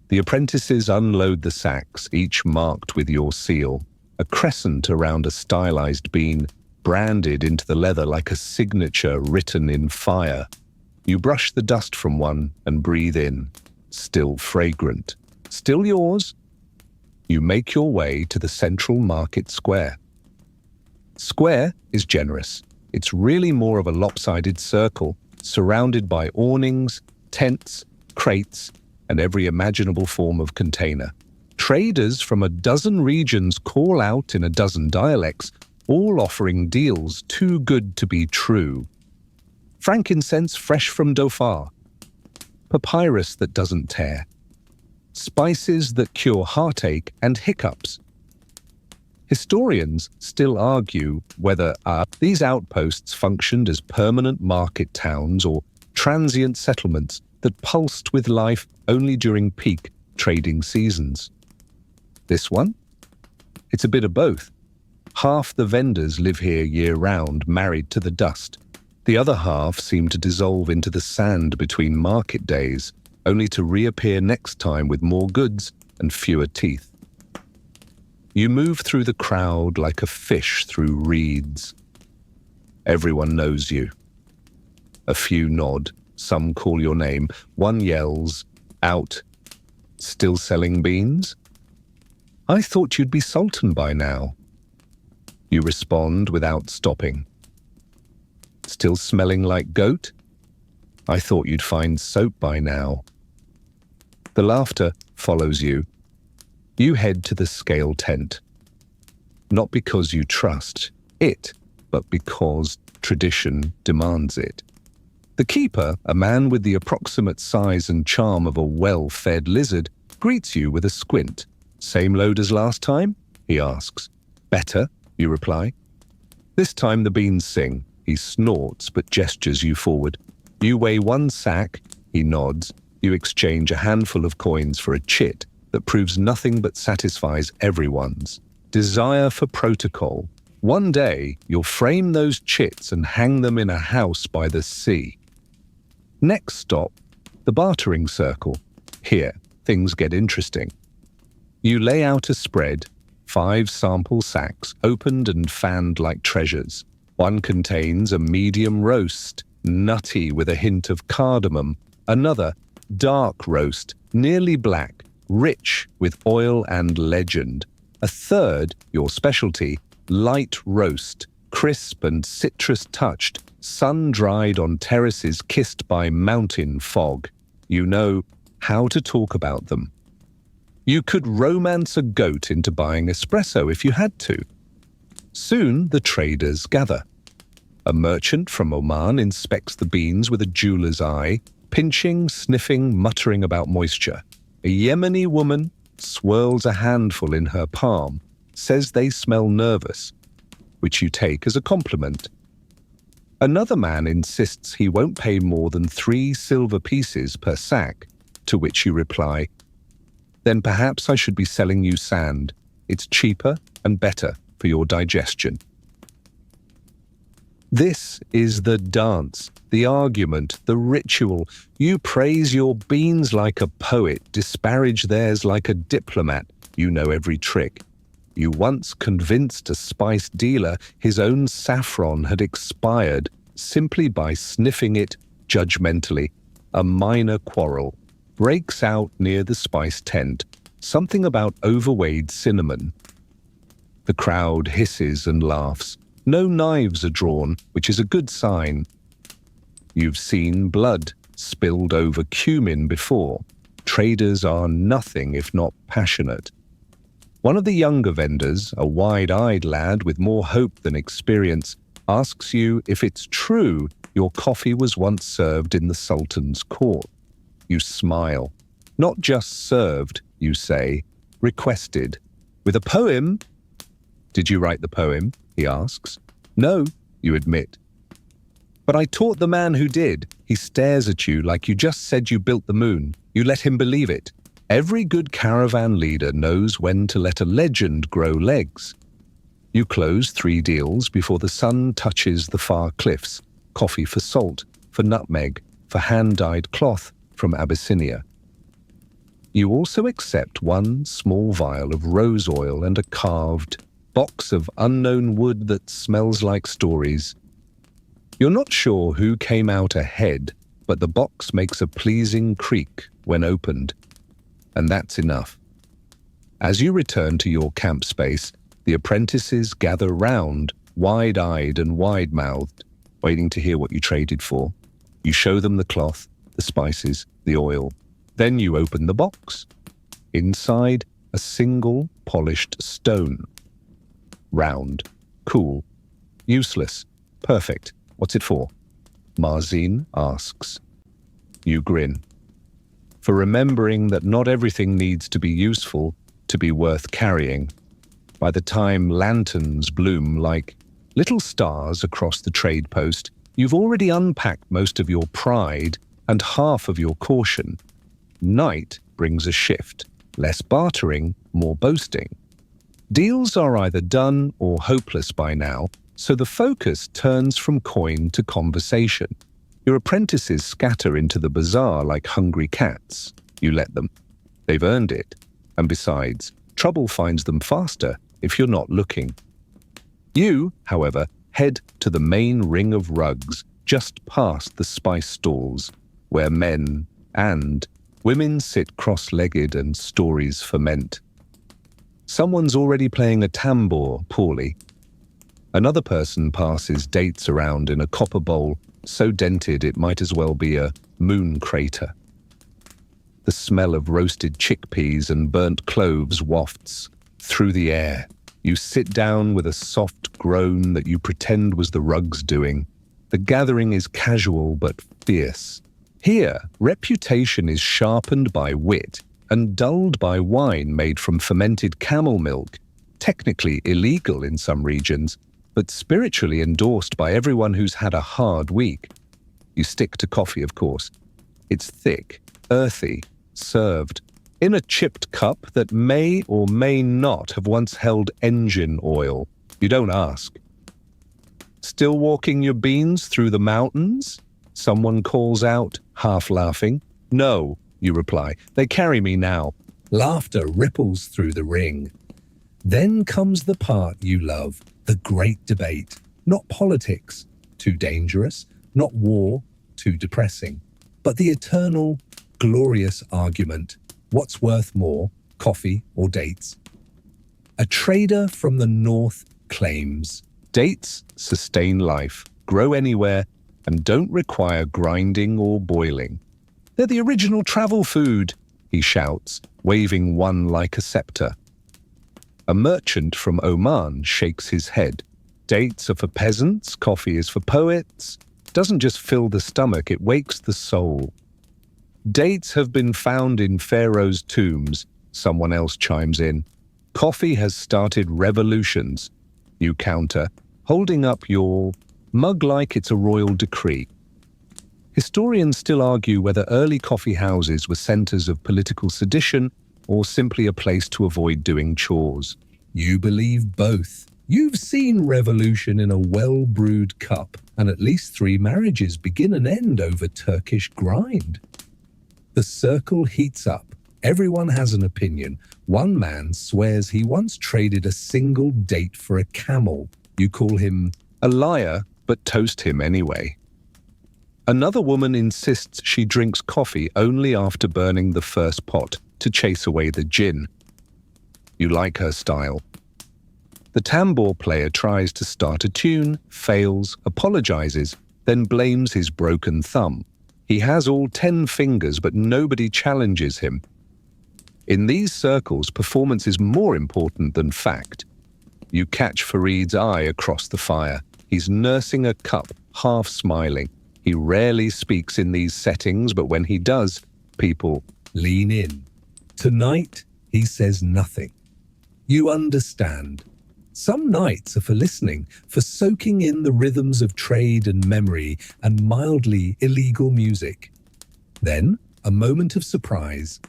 The apprentices unload the sacks, each marked with your seal, a crescent around a stylized bean, branded into the leather like a signature written in fire. You brush the dust from one and breathe in, still fragrant. Still yours? You make your way to the central market square. Square is generous. It's really more of a lopsided circle, surrounded by awnings, tents, crates, and every imaginable form of container. Traders from a dozen regions call out in a dozen dialects, all offering deals too good to be true. Frankincense fresh from Dhofar, papyrus that doesn't tear, spices that cure heartache and hiccups. Historians still argue whether these outposts functioned as permanent market towns or transient settlements that pulsed with life only during peak trading seasons. This one? It's a bit of both. Half the vendors live here year-round, married to the dust. The other half seem to dissolve into the sand between market days, only to reappear next time with more goods and fewer teeth. You move through the crowd like a fish through reeds. Everyone knows you. A few nod, some call your name, one yells, "Out! Still selling beans? I thought you'd be Sultan by now." You respond without stopping. "Still smelling like goat? I thought you'd find soap by now." The laughter follows you. You head to the scale tent. Not because you trust it, but because tradition demands it. The keeper, a man with the approximate size and charm of a well-fed lizard, greets you with a squint. "Same load as last time?" he asks. "Better," you reply. This time the beans sing. He snorts but gestures you forward. You weigh one sack, he nods. You exchange a handful of coins for a chit that proves nothing but satisfies everyone's desire for protocol. One day, you'll frame those chits and hang them in a house by the sea. Next stop, the bartering circle. Here, things get interesting. You lay out a spread, 5 sample sacks, opened and fanned like treasures. One contains a medium roast, nutty with a hint of cardamom. Another, dark roast, nearly black, rich with oil and legend. A third, your specialty, light roast, crisp and citrus-touched, sun-dried on terraces kissed by mountain fog. You know how to talk about them. You could romance a goat into buying espresso if you had to. Soon the traders gather. A merchant from Oman inspects the beans with a jeweler's eye, pinching, sniffing, muttering about moisture. A Yemeni woman swirls a handful in her palm, says they smell nervous, which you take as a compliment. Another man insists he won't pay more than 3 silver pieces per sack, to which you reply, "Then perhaps I should be selling you sand. It's cheaper and better for your digestion." This is the dance, the argument, the ritual. You praise your beans like a poet, disparage theirs like a diplomat. You know every trick. You once convinced a spice dealer his own saffron had expired simply by sniffing it judgmentally. A minor quarrel breaks out near the spice tent, something about overweighed cinnamon. The crowd hisses and laughs. No knives are drawn, which is a good sign. You've seen blood spilled over cumin before. Traders are nothing if not passionate. One of the younger vendors, a wide-eyed lad with more hope than experience, asks you if it's true your coffee was once served in the Sultan's court. You smile. Not just served, you say, requested. With a poem? Did you write the poem? He asks. No, you admit. But I taught the man who did. He stares at you like you just said you built the moon. You let him believe it. Every good caravan leader knows when to let a legend grow legs. You close 3 deals before the sun touches the far cliffs. Coffee for salt, for nutmeg, for hand-dyed cloth from Abyssinia. You also accept 1 small vial of rose oil and a carved box of unknown wood that smells like stories. You're not sure who came out ahead, but the box makes a pleasing creak when opened. And that's enough. As you return to your camp space, the apprentices gather round, wide-eyed and wide-mouthed, waiting to hear what you traded for. You show them the cloth, the spices, the oil. Then you open the box. Inside, a single polished stone. Round, cool, useless, perfect. What's it for? Marzine asks. You grin. For remembering that not everything needs to be useful to be worth carrying. By the time lanterns bloom like little stars across the trade post, you've already unpacked most of your pride and half of your caution. Night brings a shift. Less bartering, more boasting. Deals are either done or hopeless by now, so the focus turns from coin to conversation. Your apprentices scatter into the bazaar like hungry cats. You let them. They've earned it. And besides, trouble finds them faster if you're not looking. You, however, head to the main ring of rugs just past the spice stalls, where men and women sit cross-legged and stories ferment. Someone's already playing a tambour poorly. Another person passes dates around in a copper bowl so dented it might as well be a moon crater. The smell of roasted chickpeas and burnt cloves wafts through the air. You sit down with a soft groan that you pretend was the rug's doing. The gathering is casual but fierce. Here, reputation is sharpened by wit and dulled by wine made from fermented camel milk, technically illegal in some regions, but spiritually endorsed by everyone who's had a hard week. You stick to coffee, of course. It's thick, earthy, served in a chipped cup that may or may not have once held engine oil. You don't ask. Still walking your beans through the mountains? Someone calls out, half laughing. No, you reply. They carry me now. Laughter ripples through the ring. Then comes the part you love, the great debate. Not politics, too dangerous, not war, too depressing, but the eternal, glorious argument. What's worth more, coffee or dates? A trader from the north claims, dates sustain life, grow anywhere, and don't require grinding or boiling. They're the original travel food, he shouts, waving one like a scepter. A merchant from Oman shakes his head. Dates are for peasants, coffee is for poets. Doesn't just fill the stomach, it wakes the soul. Dates have been found in pharaohs' tombs, someone else chimes in. Coffee has started revolutions, you counter, holding up your mug like it's a royal decree. Historians still argue whether early coffee houses were centers of political sedition or simply a place to avoid doing chores. You believe both. You've seen revolution in a well-brewed cup, and at least 3 marriages begin and end over Turkish grind. The circle heats up. Everyone has an opinion. One man swears he once traded a single date for a camel. You call him a liar, but toast him anyway. Another woman insists she drinks coffee only after burning the first pot to chase away the jinn. You like her style. The tambour player tries to start a tune, fails, apologizes, then blames his broken thumb. He has all 10 fingers, but nobody challenges him. In these circles, performance is more important than fact. You catch Farid's eye across the fire. He's nursing a cup, half smiling. He rarely speaks in these settings, but when he does, people lean in. Tonight, he says nothing. You understand. Some nights are for listening, for soaking in the rhythms of trade and memory and mildly illegal music. Then, a moment of surprise.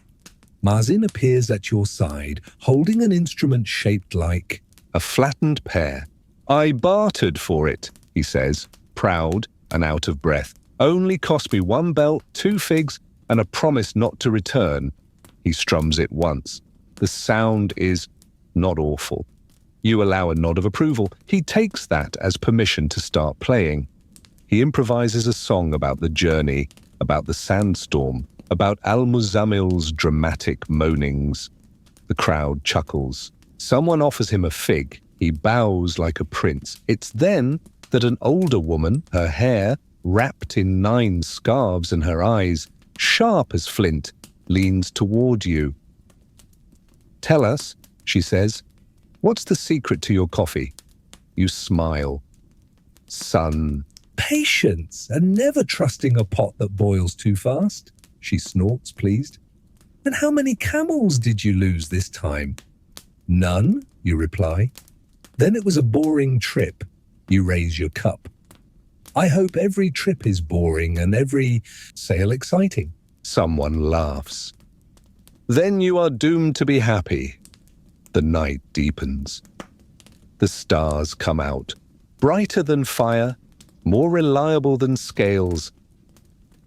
Mazin appears at your side, holding an instrument shaped like a flattened pear. I bartered for it, he says, proud and out of breath. Only cost me 1 belt, 2 figs, and a promise not to return. He strums it once. The sound is not awful. You allow a nod of approval. He takes that as permission to start playing. He improvises a song about the journey, about the sandstorm, about Al-Muzammil's dramatic moanings. The crowd chuckles. Someone offers him a fig. He bows like a prince. It's then that an older woman, her hair wrapped in 9 scarves and her eyes, sharp as flint, leans toward you. Tell us, she says, what's the secret to your coffee? You smile. Sun. Patience, and never trusting a pot that boils too fast. She snorts, pleased. And how many camels did you lose this time? None, you reply. Then it was a boring trip. You raise your cup. I hope every trip is boring and every sale exciting. Someone laughs. Then you are doomed to be happy. The night deepens. The stars come out, brighter than fire, more reliable than scales.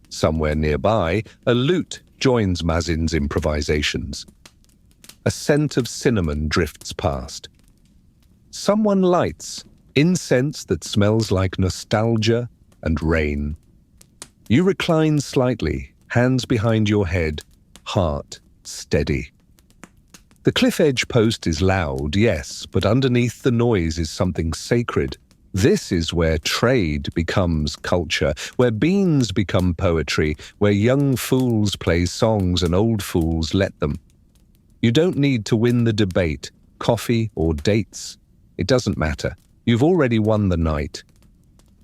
Somewhere nearby, a lute joins Mazin's improvisations. A scent of cinnamon drifts past. Someone lights incense that smells like nostalgia and rain. You recline slightly, hands behind your head, heart steady. The cliff edge post is loud, yes, but underneath the noise is something sacred. This is where trade becomes culture, where beans become poetry, where young fools play songs and old fools let them. You don't need to win the debate, coffee or dates. It doesn't matter. You've already won the night.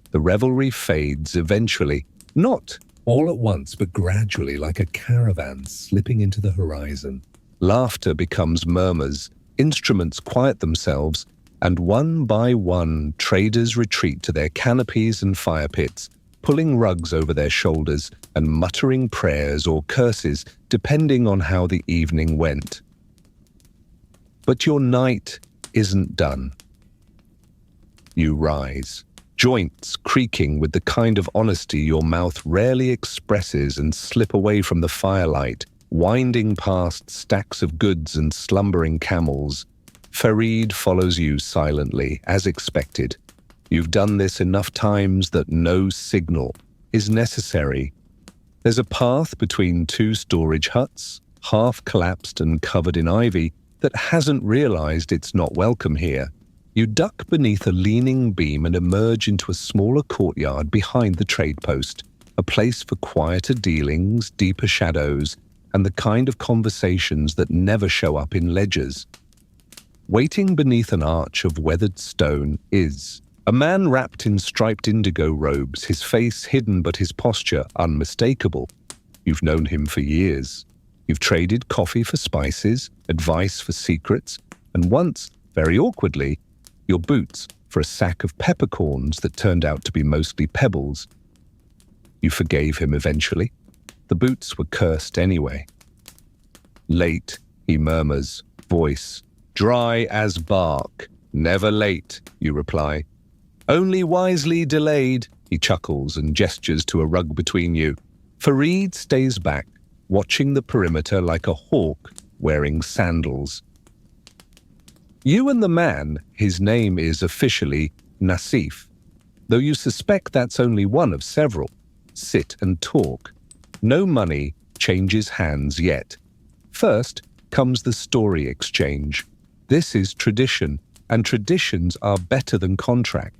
The revelry fades eventually, not all at once, but gradually, like a caravan slipping into the horizon. Laughter becomes murmurs, instruments quiet themselves, and one by one traders retreat to their canopies and fire pits, pulling rugs over their shoulders and muttering prayers or curses depending on how the evening went. But your night isn't done. You rise, joints creaking with the kind of honesty your mouth rarely expresses, and slip away from the firelight, winding past stacks of goods and slumbering camels. Farid follows you silently, as expected. You've done this enough times that no signal is necessary. There's a path between two storage huts, half collapsed and covered in ivy, that hasn't realized it's not welcome here. You duck beneath a leaning beam and emerge into a smaller courtyard behind the trade post, a place for quieter dealings, deeper shadows, and the kind of conversations that never show up in ledgers. Waiting beneath an arch of weathered stone is a man wrapped in striped indigo robes, his face hidden but his posture unmistakable. You've known him for years. You've traded coffee for spices, advice for secrets, and once, very awkwardly, your boots for a sack of peppercorns that turned out to be mostly pebbles. You forgave him eventually. The boots were cursed anyway. Late, he murmurs, voice dry as bark. Never late, you reply. Only wisely delayed, he chuckles and gestures to a rug between you. Farid stays back, watching the perimeter like a hawk wearing sandals. You and the man, his name is officially Nassif, though you suspect that's only one of several, sit and talk. No money changes hands yet. First comes the story exchange. This is tradition, and traditions are better than contracts.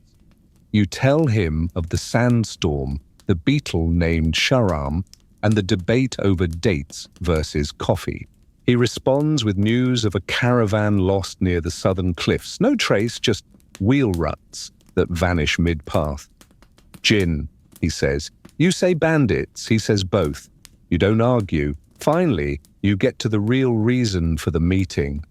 You tell him of the sandstorm, the beetle named Sharam, and the debate over dates versus coffee. He responds with news of a caravan lost near the southern cliffs. No trace, just wheel ruts that vanish mid-path. Jinn, he says. You say bandits, he says both. You don't argue. Finally, you get to the real reason for the meeting.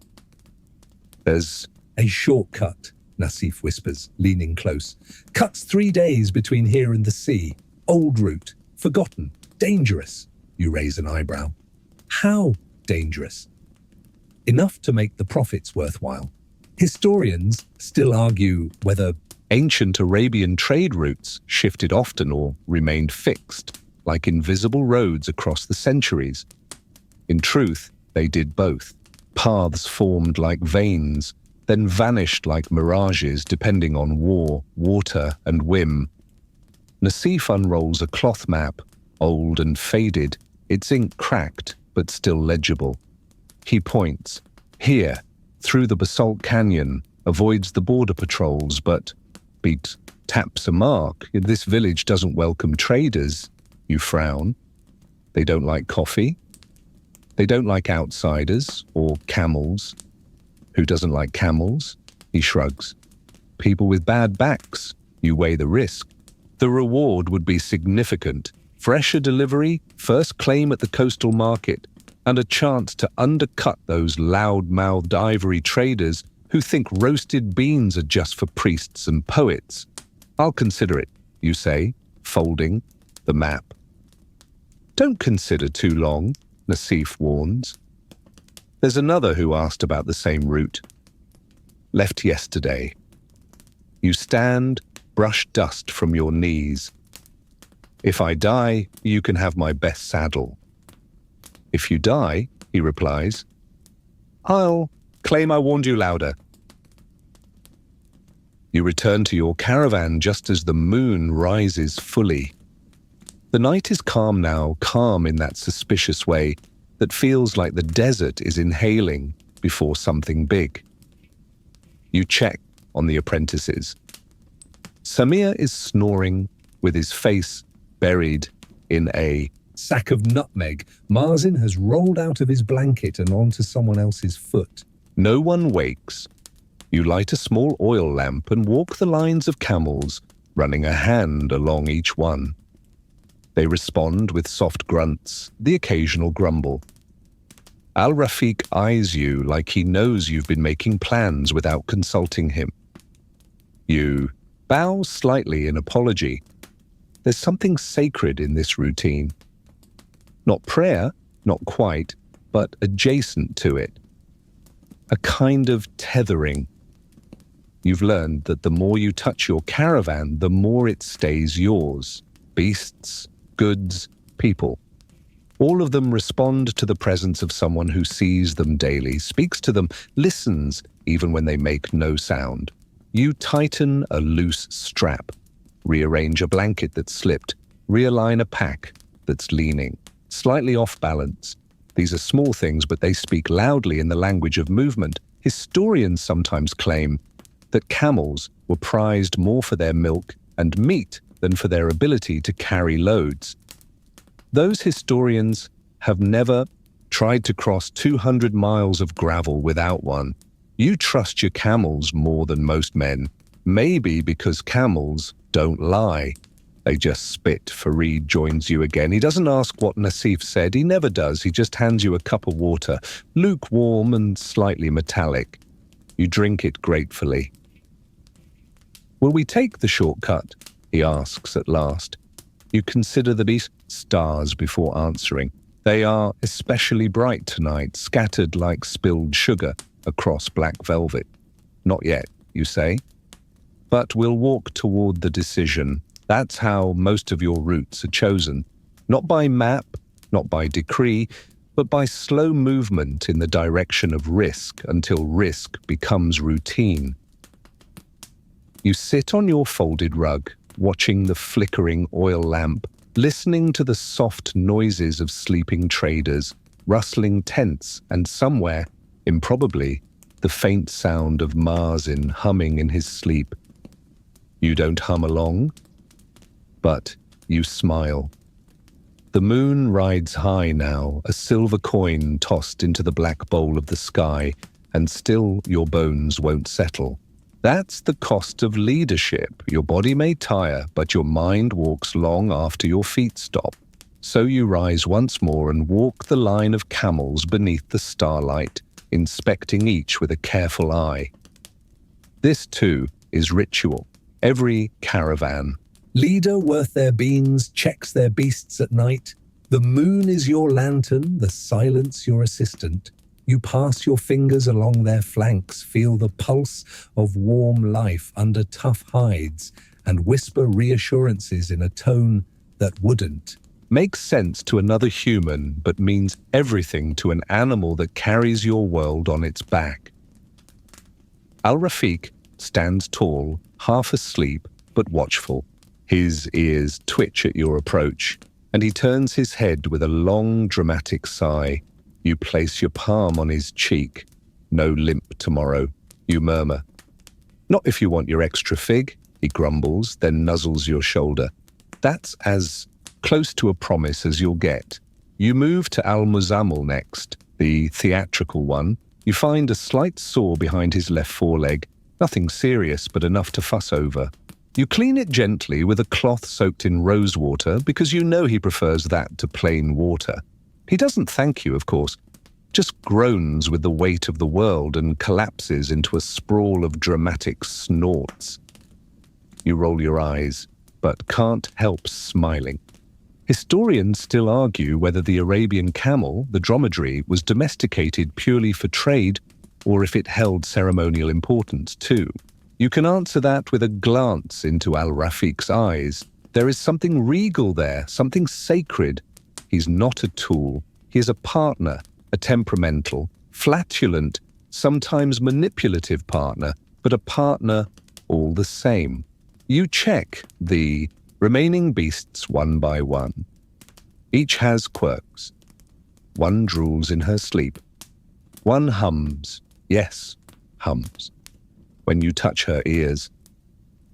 There's a shortcut, Nassif whispers, leaning close. Cuts 3 days between here and the sea. Old route. Forgotten. Dangerous. You raise an eyebrow. How dangerous? Enough to make the profits worthwhile. Historians still argue whether ancient Arabian trade routes shifted often or remained fixed, like invisible roads across the centuries. In truth, they did both. Paths formed like veins, then vanished like mirages depending on war, water, and whim. Nassif unrolls a cloth map, old and faded, its ink cracked but still legible. He points. Here, through the basalt canyon, avoids the border patrols, but Beat taps a mark. This village doesn't welcome traders. You frown. They don't like coffee. They don't like outsiders or camels. Who doesn't like camels? He shrugs. People with bad backs. You weigh the risk. The reward would be significant. Fresher delivery, first claim at the coastal market, and a chance to undercut those loud-mouthed ivory traders who think roasted beans are just for priests and poets. I'll consider it, you say, folding the map. Don't consider too long, Nassif warns. There's another who asked about the same route. Left yesterday. You stand, brush dust from your knees. If I die, you can have my best saddle. If you die, he replies, I'll claim I warned you louder. You return to your caravan just as the moon rises fully. The night is calm now, calm in that suspicious way that feels like the desert is inhaling before something big. You check on the apprentices. Samir is snoring with his face buried in a sack of nutmeg. Marzin has rolled out of his blanket and onto someone else's foot. No one wakes. You light a small oil lamp and walk the lines of camels, running a hand along each one. They respond with soft grunts, the occasional grumble. Al-Rafiq eyes you like he knows you've been making plans without consulting him. You bow slightly in apology. There's something sacred in this routine. Not prayer, not quite, but adjacent to it. A kind of tethering. You've learned that the more you touch your caravan, the more it stays yours. Beasts, goods, people. All of them respond to the presence of someone who sees them daily, speaks to them, listens, even when they make no sound. You tighten a loose strap, rearrange a blanket that's slipped, realign a pack that's leaning, slightly off balance. These are small things, but they speak loudly in the language of movement. Historians sometimes claim that camels were prized more for their milk and meat than for their ability to carry loads. Those historians have never tried to cross 200 miles of gravel without one. You trust your camels more than most men, maybe because camels don't lie. They just spit. Fareed joins you again. He doesn't ask what Nassif said. He never does. He just hands you a cup of water, lukewarm and slightly metallic. You drink it gratefully. Will we take the shortcut? He asks at last. You consider the beast stars before answering. They are especially bright tonight, scattered like spilled sugar across black velvet. Not yet, you say. But we'll walk toward the decision. That's how most of your routes are chosen. Not by map, not by decree, but by slow movement in the direction of risk until risk becomes routine. You sit on your folded rug, watching the flickering oil lamp, listening to the soft noises of sleeping traders, rustling tents, and somewhere, improbably, the faint sound of Marzin humming in his sleep. You don't hum along, but you smile. The moon rides high now, a silver coin tossed into the black bowl of the sky, and still your bones won't settle. That's the cost of leadership. Your body may tire, but your mind walks long after your feet stop. So you rise once more and walk the line of camels beneath the starlight, inspecting each with a careful eye. This, too, is ritual. Every caravan. Leader worth their beans checks their beasts at night. The moon is your lantern, the silence your assistant. You pass your fingers along their flanks, feel the pulse of warm life under tough hides, and whisper reassurances in a tone that wouldn't. Makes sense to another human, but means everything to an animal that carries your world on its back. Al-Rafiq stands tall, half asleep, but watchful. His ears twitch at your approach, and he turns his head with a long, dramatic sigh. You place your palm on his cheek. No limp tomorrow, you murmur. Not if you want your extra fig, he grumbles, then nuzzles your shoulder. That's as close to a promise as you'll get. You move to Al-Muzammil next, the theatrical one. You find a slight sore behind his left foreleg. Nothing serious, but enough to fuss over. You clean it gently with a cloth soaked in rose water because you know he prefers that to plain water. He doesn't thank you, of course, just groans with the weight of the world and collapses into a sprawl of dramatic snorts. You roll your eyes, but can't help smiling. Historians still argue whether the Arabian camel, the dromedary, was domesticated purely for trade or if it held ceremonial importance too. You can answer that with a glance into Al-Rafiq's eyes. There is something regal there, something sacred. He's not a tool. He is a partner, a temperamental, flatulent, sometimes manipulative partner, but a partner all the same. You check the remaining beasts one by one. Each has quirks. One drools in her sleep. One hums, yes, hums, when you touch her ears.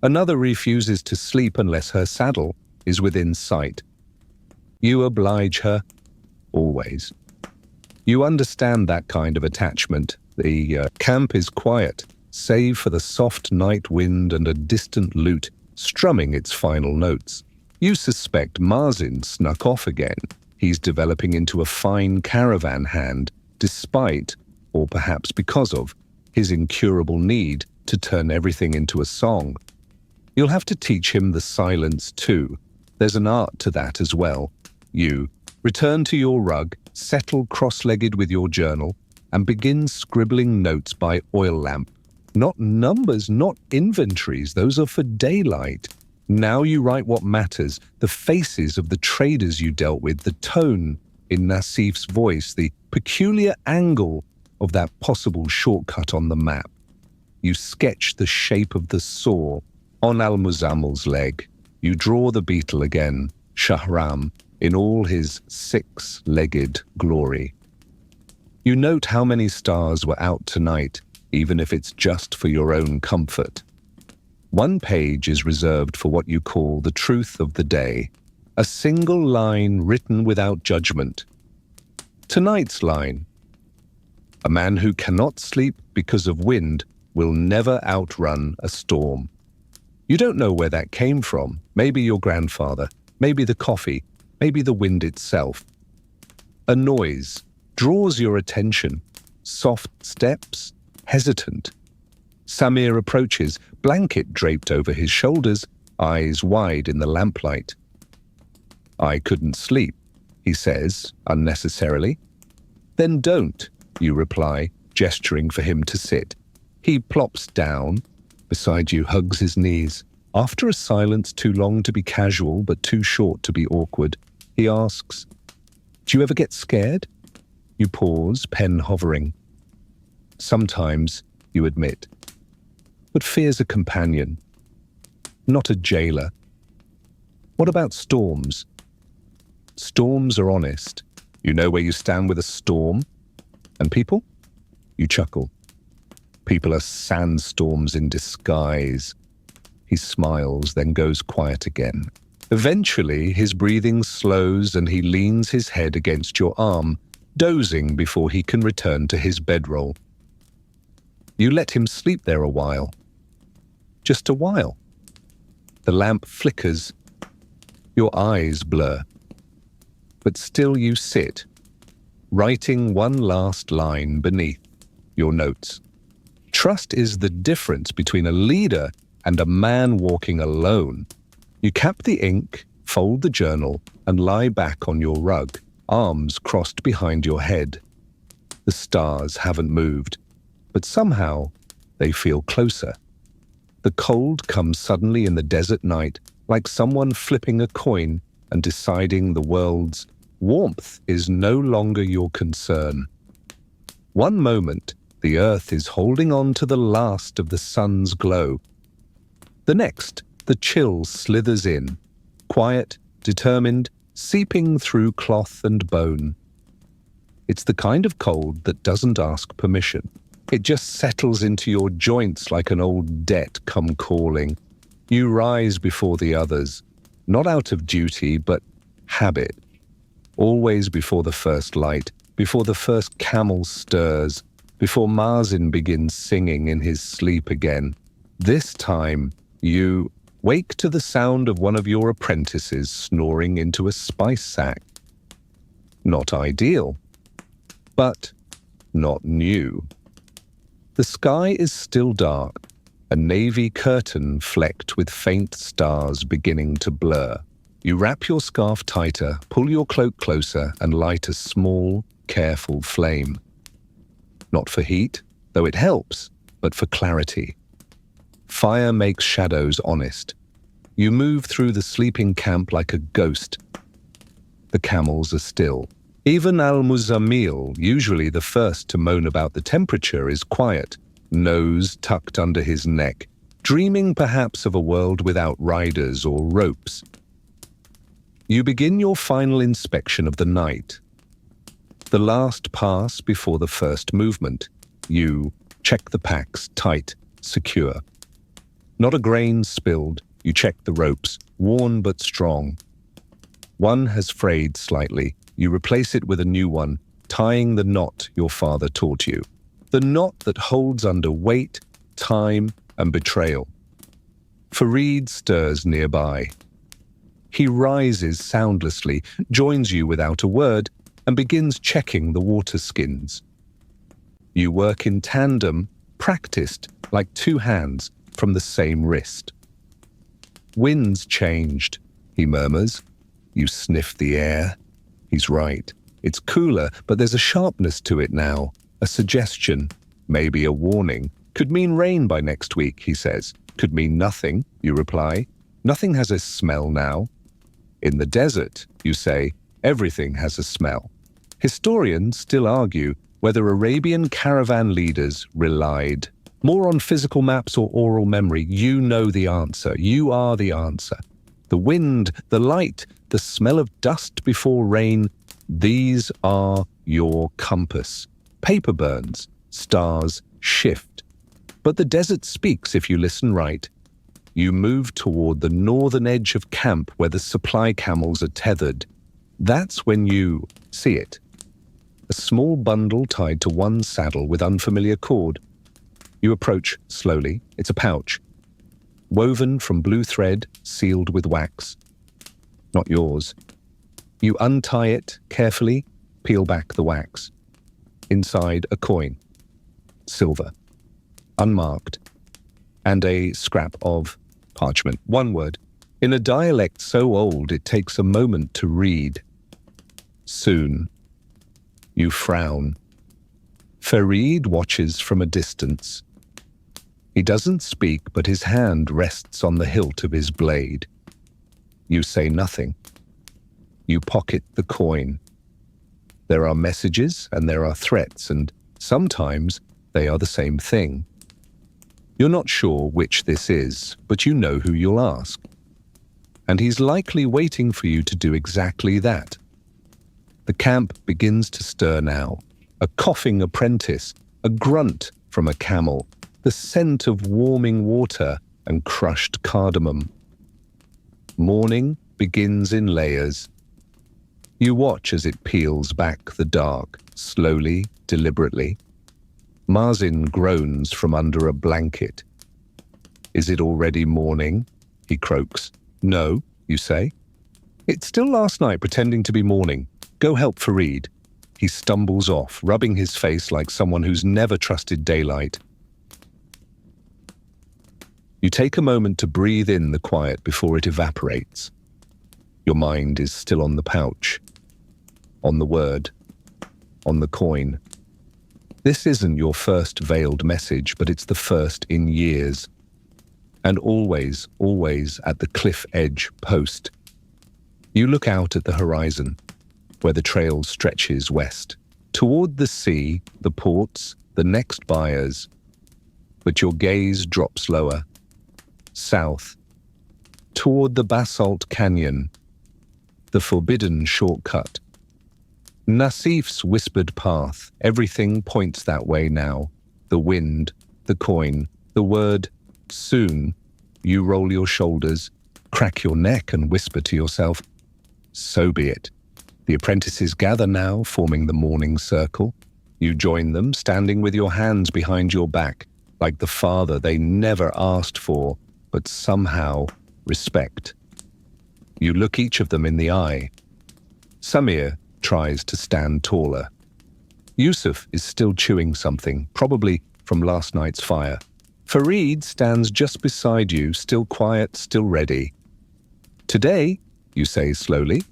Another refuses to sleep unless her saddle is within sight. You oblige her, always. You understand that kind of attachment. The camp is quiet, save for the soft night wind and a distant lute strumming its final notes. You suspect Marzin snuck off again. He's developing into a fine caravan hand, despite, or perhaps because of, his incurable need to turn everything into a song. You'll have to teach him the silence too. There's an art to that as well. You return to your rug, settle cross-legged with your journal, and begin scribbling notes by oil lamp. Not numbers, not inventories, those are for daylight. Now you write what matters, the faces of the traders you dealt with, the tone in Nassif's voice, the peculiar angle of that possible shortcut on the map. You sketch the shape of the saw on Al-Muzamil's leg. You draw the beetle again, Shahram, in all his six-legged glory. You note how many stars were out tonight, even if it's just for your own comfort. One page is reserved for what you call the truth of the day, a single line written without judgment. Tonight's line: a man who cannot sleep because of wind will never outrun a storm. You don't know where that came from. Maybe your grandfather, maybe the coffee, maybe the wind itself. A noise draws your attention. Soft steps, hesitant. Samir approaches, blanket draped over his shoulders, eyes wide in the lamplight. "I couldn't sleep," he says, unnecessarily. "Then don't," you reply, gesturing for him to sit. He plops down beside you, hugs his knees. After a silence too long to be casual but too short to be awkward, he asks, "Do you ever get scared?" You pause, pen hovering. "Sometimes," you admit. "But fear's a companion, not a jailer." "What about storms?" "Storms are honest. You know where you stand with a storm. And people?" You chuckle. "People are sandstorms in disguise." He smiles, then goes quiet again. Eventually, his breathing slows and he leans his head against your arm, dozing before he can return to his bedroll. You let him sleep there a while. Just a while. The lamp flickers. Your eyes blur. But still you sit, writing one last line beneath your notes. Trust is the difference between a leader and a man walking alone. You cap the ink, fold the journal, and lie back on your rug, arms crossed behind your head. The stars haven't moved, but somehow they feel closer. The cold comes suddenly in the desert night, like someone flipping a coin and deciding the world's warmth is no longer your concern. One moment, the earth is holding on to the last of the sun's glow. The next, the chill slithers in, quiet, determined, seeping through cloth and bone. It's the kind of cold that doesn't ask permission. It just settles into your joints like an old debt come calling. You rise before the others, not out of duty, but habit. Always before the first light, before the first camel stirs, before Marzin begins singing in his sleep again. This time, you wake to the sound of one of your apprentices snoring into a spice sack. Not ideal, but not new. The sky is still dark, a navy curtain flecked with faint stars beginning to blur. You wrap your scarf tighter, pull your cloak closer, and light a small, careful flame. Not for heat, though it helps, but for clarity. Fire makes shadows honest. You move through the sleeping camp like a ghost. The camels are still. Even Al-Muzamil, usually the first to moan about the temperature, is quiet, nose tucked under his neck, dreaming perhaps of a world without riders or ropes. You begin your final inspection of the night. The last pass before the first movement. You check the packs tight, secure. Not a grain spilled. You check the ropes, worn but strong. One has frayed slightly. You replace it with a new one, tying the knot your father taught you. The knot that holds under weight, time, and betrayal. Farid stirs nearby. He rises soundlessly, joins you without a word, and begins checking the water skins. You work in tandem, practiced, like two hands, from the same wrist. Winds changed. he murmurs. You sniff the air. He's right. It's cooler, but there's a sharpness to it now. A suggestion, maybe a warning. Could mean rain by next week, he says. Could mean nothing, you reply. Nothing has a smell now. In the desert, you say, everything has a smell. Historians still argue whether Arabian caravan leaders relied more on physical maps or oral memory. You know the answer. You are the answer. The wind, the light, the smell of dust before rain, these are your compass. Paper burns, stars shift. But the desert speaks if you listen right. You move toward the northern edge of camp where the supply camels are tethered. That's when you see it. A small bundle tied to one saddle with unfamiliar cord. You approach slowly. It's a pouch, woven from blue thread, sealed with wax. Not yours. You untie it carefully, peel back the wax. Inside, a coin, silver, unmarked, and a scrap of parchment. One word, in a dialect so old it takes a moment to read. Soon. You frown. Farid watches from a distance. He doesn't speak, but his hand rests on the hilt of his blade. You say nothing. You pocket the coin. There are messages and there are threats, and sometimes they are the same thing. You're not sure which this is, but you know who you'll ask. And he's likely waiting for you to do exactly that. The camp begins to stir now. A coughing apprentice, a grunt from a camel, the scent of warming water and crushed cardamom. Morning begins in layers. You watch as it peels back the dark, slowly, deliberately. Marzin groans from under a blanket. Is it already morning? He croaks. No, you say. It's still last night pretending to be morning. Go help Farid. He stumbles off, rubbing his face like someone who's never trusted daylight. You take a moment to breathe in the quiet before it evaporates. Your mind is still on the pouch, on the word, on the coin. This isn't your first veiled message, but it's the first in years. And always, always at the cliff edge post. You look out at the horizon, where the trail stretches west, toward the sea, the ports, the next buyers. But your gaze drops lower, south, toward the basalt canyon, the forbidden shortcut. Nassif's whispered path, everything points that way now. The wind, the coin, the word, soon. You roll your shoulders, crack your neck and whisper to yourself, so be it. The apprentices gather now, forming the morning circle. You join them, standing with your hands behind your back, like the father they never asked for, but somehow respect. You look each of them in the eye. Samir tries to stand taller. Yusuf is still chewing something, probably from last night's fire. Farid stands just beside you, still quiet, still ready. Today, you say slowly,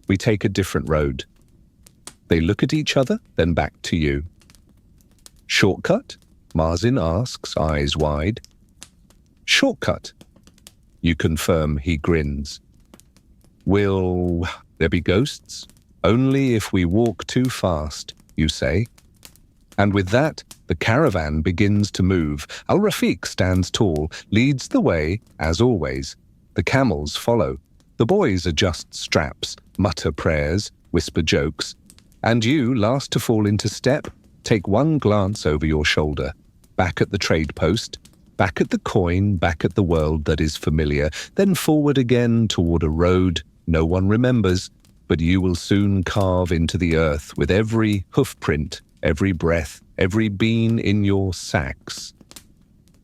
we take a different road. They look at each other, then back to you. Shortcut? Marzin asks, eyes wide. Shortcut. You confirm, he grins. Will there be ghosts? Only if we walk too fast, you say. And with that, the caravan begins to move. Al-Rafiq stands tall, leads the way, as always. The camels follow. The boys adjust straps, mutter prayers, whisper jokes. And you, last to fall into step, take one glance over your shoulder, back at the trade post, back at the coin, back at the world that is familiar, then forward again toward a road no one remembers, but you will soon carve into the earth with every hoofprint, every breath, every bean in your sacks.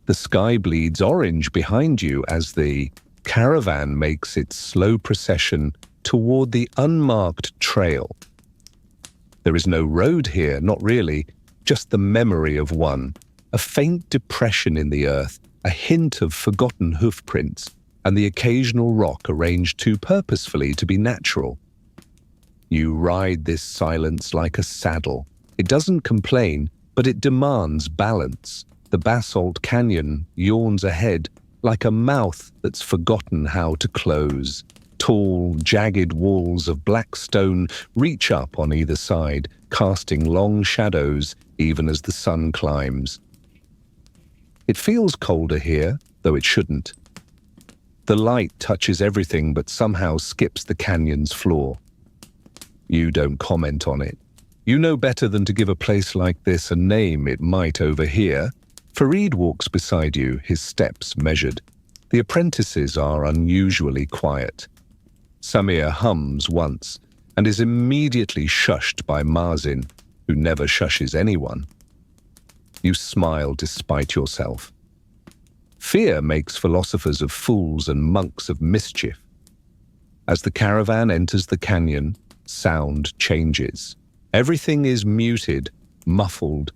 The sky bleeds orange behind you as the caravan makes its slow procession toward the unmarked trail. There is no road here, not really, just the memory of one, a faint depression in the earth, a hint of forgotten hoofprints, and the occasional rock arranged too purposefully to be natural. You ride this silence like a saddle. It doesn't complain, but it demands balance. The basalt canyon yawns ahead like a mouth that's forgotten how to close. Tall, jagged walls of black stone reach up on either side, casting long shadows even as the sun climbs. It feels colder here, though it shouldn't. The light touches everything but somehow skips the canyon's floor. You don't comment on it. You know better than to give a place like this a name it might overhear. Farid walks beside you, his steps measured. The apprentices are unusually quiet. Samir hums once and is immediately shushed by Marzin, who never shushes anyone. You smile despite yourself. Fear makes philosophers of fools and monks of mischief. As the caravan enters the canyon, sound changes. Everything is muted, muffled,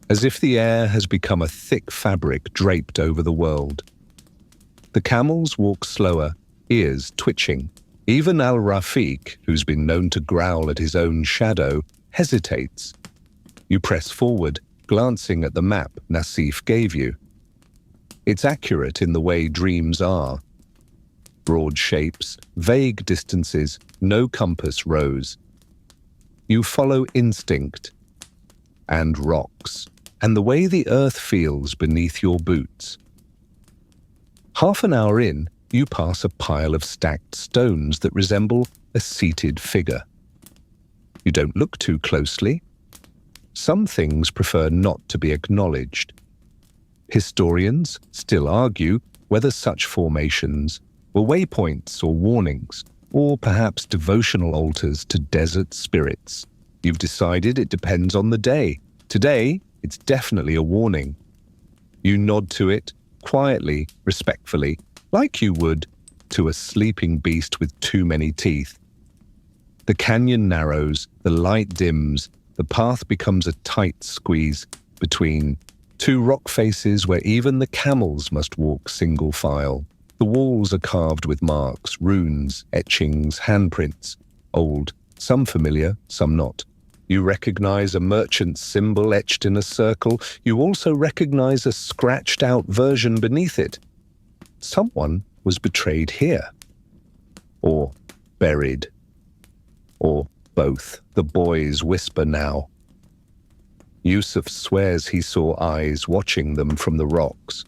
as if the air has become a thick fabric draped over the world. The camels walk slower, ears twitching. Even Al-Rafiq, who's been known to growl at his own shadow, hesitates. You press forward, glancing at the map Nassif gave you. It's accurate in the way dreams are. Broad shapes, vague distances, no compass rose. You follow instinct and rocks, and the way the earth feels beneath your boots. Half an hour in, you pass a pile of stacked stones that resemble a seated figure. You don't look too closely. Some things prefer not to be acknowledged. Historians still argue whether such formations were waypoints or warnings, or perhaps devotional altars to desert spirits. You've decided it depends on the day. Today, it's definitely a warning. You nod to it, quietly, respectfully, like you would to a sleeping beast with too many teeth. The canyon narrows, the light dims, the path becomes a tight squeeze between two rock faces where even the camels must walk single file. The walls are carved with marks, runes, etchings, handprints. Old, some familiar, some not. You recognize a merchant's symbol etched in a circle. You also recognize a scratched-out version beneath it. Someone was betrayed here. Or buried. Or both. The boys whisper now. Yusuf swears he saw eyes watching them from the rocks.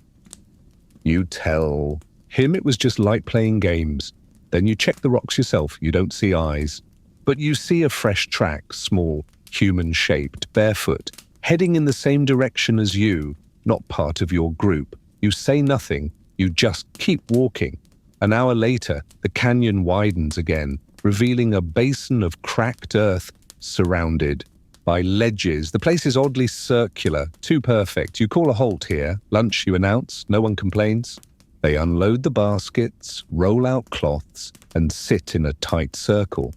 You tell him it was just like playing games. Then you check the rocks yourself. You don't see eyes. But you see a fresh track, small, human-shaped, barefoot, heading in the same direction as you, not part of your group. You say nothing. You just keep walking. An hour later, the canyon widens again, revealing a basin of cracked earth surrounded by ledges. The place is oddly circular, too perfect. You call a halt here. Lunch, you announce. No one complains. They unload the baskets, roll out cloths, and sit in a tight circle.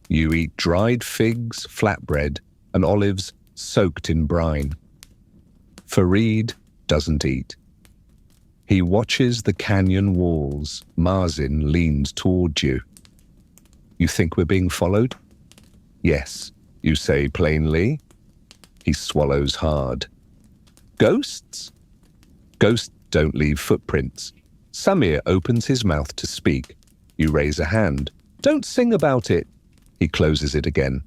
You eat dried figs, flatbread, and olives soaked in brine. Farid doesn't eat. He watches the canyon walls. Marzin leans toward you. You think we're being followed? Yes, you say plainly. He swallows hard. Ghosts? Ghosts don't leave footprints. Samir opens his mouth to speak. You raise a hand. Don't sing about it. He closes it again.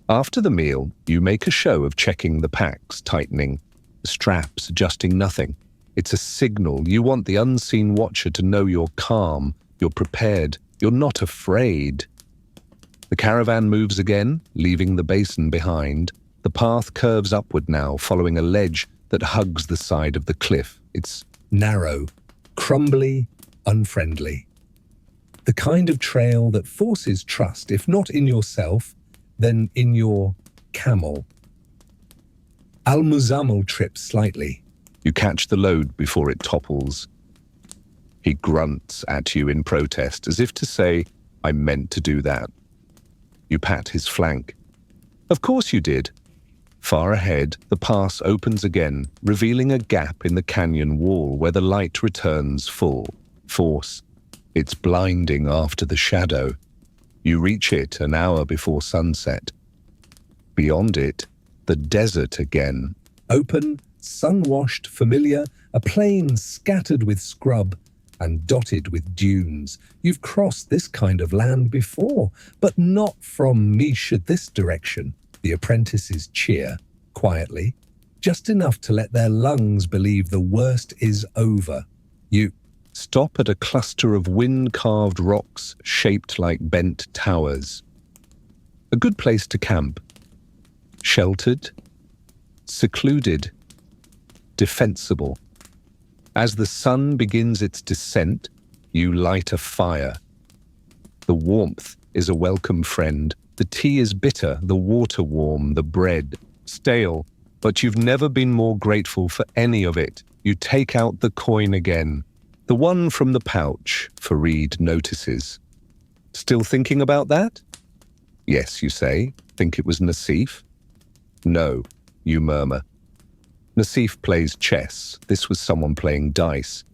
After the meal, you make a show of checking the packs, tightening, the straps, adjusting nothing. It's a signal. You want the unseen watcher to know you're calm, you're prepared, you're not afraid. The caravan moves again, leaving the basin behind. The path curves upward now, following a ledge that hugs the side of the cliff. It's narrow, crumbly, unfriendly. The kind of trail that forces trust, if not in yourself, then in your camel. Al-Muzammil trips slightly. You catch the load before it topples. He grunts at you in protest, as if to say, I meant to do that. You pat his flank. Of course you did. Far ahead, the pass opens again, revealing a gap in the canyon wall where the light returns full. force. It's blinding after the shadow. You reach it an hour before sunset. Beyond it, the desert again. Open, sun-washed, familiar, a plain scattered with scrub and dotted with dunes. You've crossed this kind of land before, but not from Misha this direction. The apprentices cheer, quietly, just enough to let their lungs believe the worst is over. You stop at a cluster of wind-carved rocks shaped like bent towers. A good place to camp. Sheltered, secluded, defensible. As the sun begins its descent, you light a fire. The warmth is a welcome friend. The tea is bitter, the water warm, the bread stale, but you've never been more grateful for any of it. You take out the coin again. The one from the pouch, Farid notices. Still thinking about that? Yes, you say. Think it was Nassif? No, you murmur. Nassif plays chess. This was someone playing dice.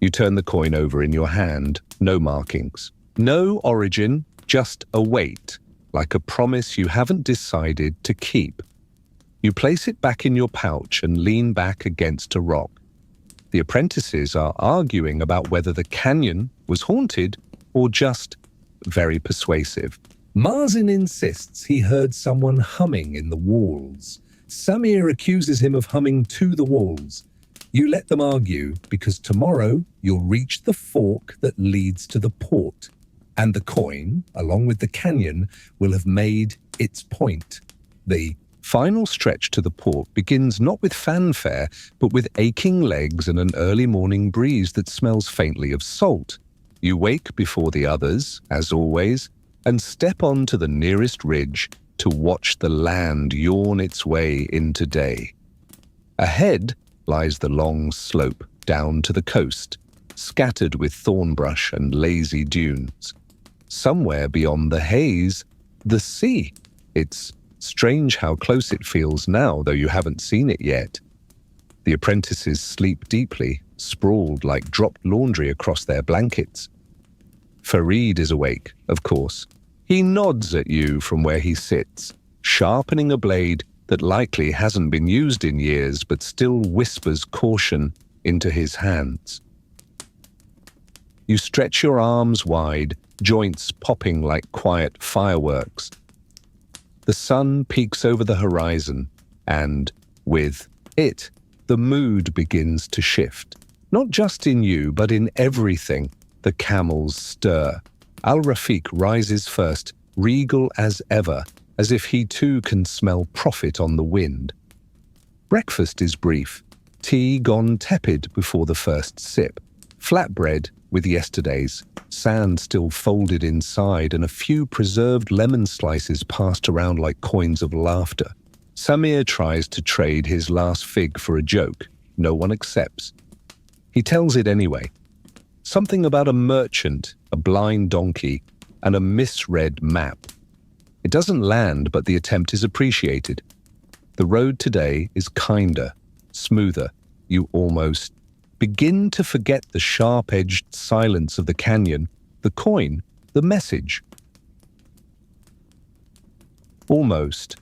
You turn the coin over in your hand. No markings. No origin, just a weight, like a promise you haven't decided to keep. You place it back in your pouch and lean back against a rock. The apprentices are arguing about whether the canyon was haunted or just very persuasive. Marzin insists he heard someone humming in the walls. Samir accuses him of humming to the walls. You let them argue because tomorrow you'll reach the fork that leads to the port, and the coin, along with the canyon, will have made its point. The final stretch to the port begins not with fanfare, but with aching legs and an early morning breeze that smells faintly of salt. You wake before the others, as always, and step onto the nearest ridge to watch the land yawn its way into day. Ahead lies the long slope down to the coast, scattered with thornbrush and lazy dunes. Somewhere beyond the haze, the sea. It's strange how close it feels now, though you haven't seen it yet. The apprentices sleep deeply, sprawled like dropped laundry across their blankets. Farid is awake, of course. He nods at you from where he sits, sharpening a blade that likely hasn't been used in years but still whispers caution into his hands. You stretch your arms wide, joints popping like quiet fireworks. The sun peeks over the horizon, and, with it, the mood begins to shift. Not just in you, but in everything. The camels stir. Al-Rafiq rises first, regal as ever, as if he too can smell profit on the wind. Breakfast is brief. Tea gone tepid before the first sip. Flatbread with yesterday's, sand still folded inside, and a few preserved lemon slices passed around like coins of laughter. Samir tries to trade his last fig for a joke. No one accepts. He tells it anyway. Something about a merchant, a blind donkey, and a misread map. It doesn't land, but the attempt is appreciated. The road today is kinder, smoother. You almost begin to forget the sharp-edged silence of the canyon, the coin, the message. Almost.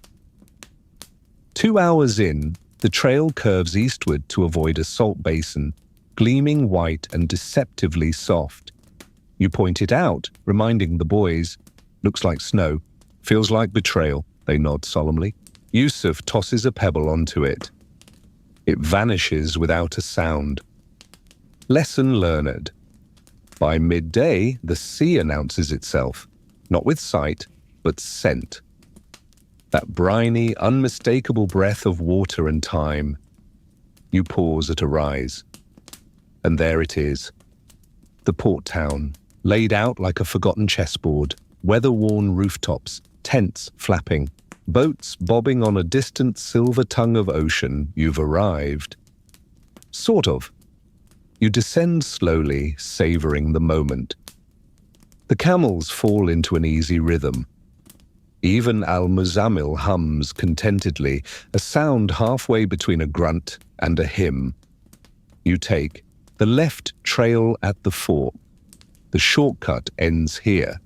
2 hours in, the trail curves eastward to avoid a salt basin, gleaming white and deceptively soft. You point it out, reminding the boys. Looks like snow. Feels like betrayal, they nod solemnly. Yusuf tosses a pebble onto it. It vanishes without a sound. Lesson learned. By midday, the sea announces itself, not with sight, but scent. That briny, unmistakable breath of water and time. You pause at a rise. And there it is. The port town, laid out like a forgotten chessboard, weather-worn rooftops, tents flapping, boats bobbing on a distant silver tongue of ocean. You've arrived. Sort of. You descend slowly, savoring the moment. The camels fall into an easy rhythm. Even Al-Muzammil hums contentedly, a sound halfway between a grunt and a hymn. You take The left trail at the fort. The shortcut ends here.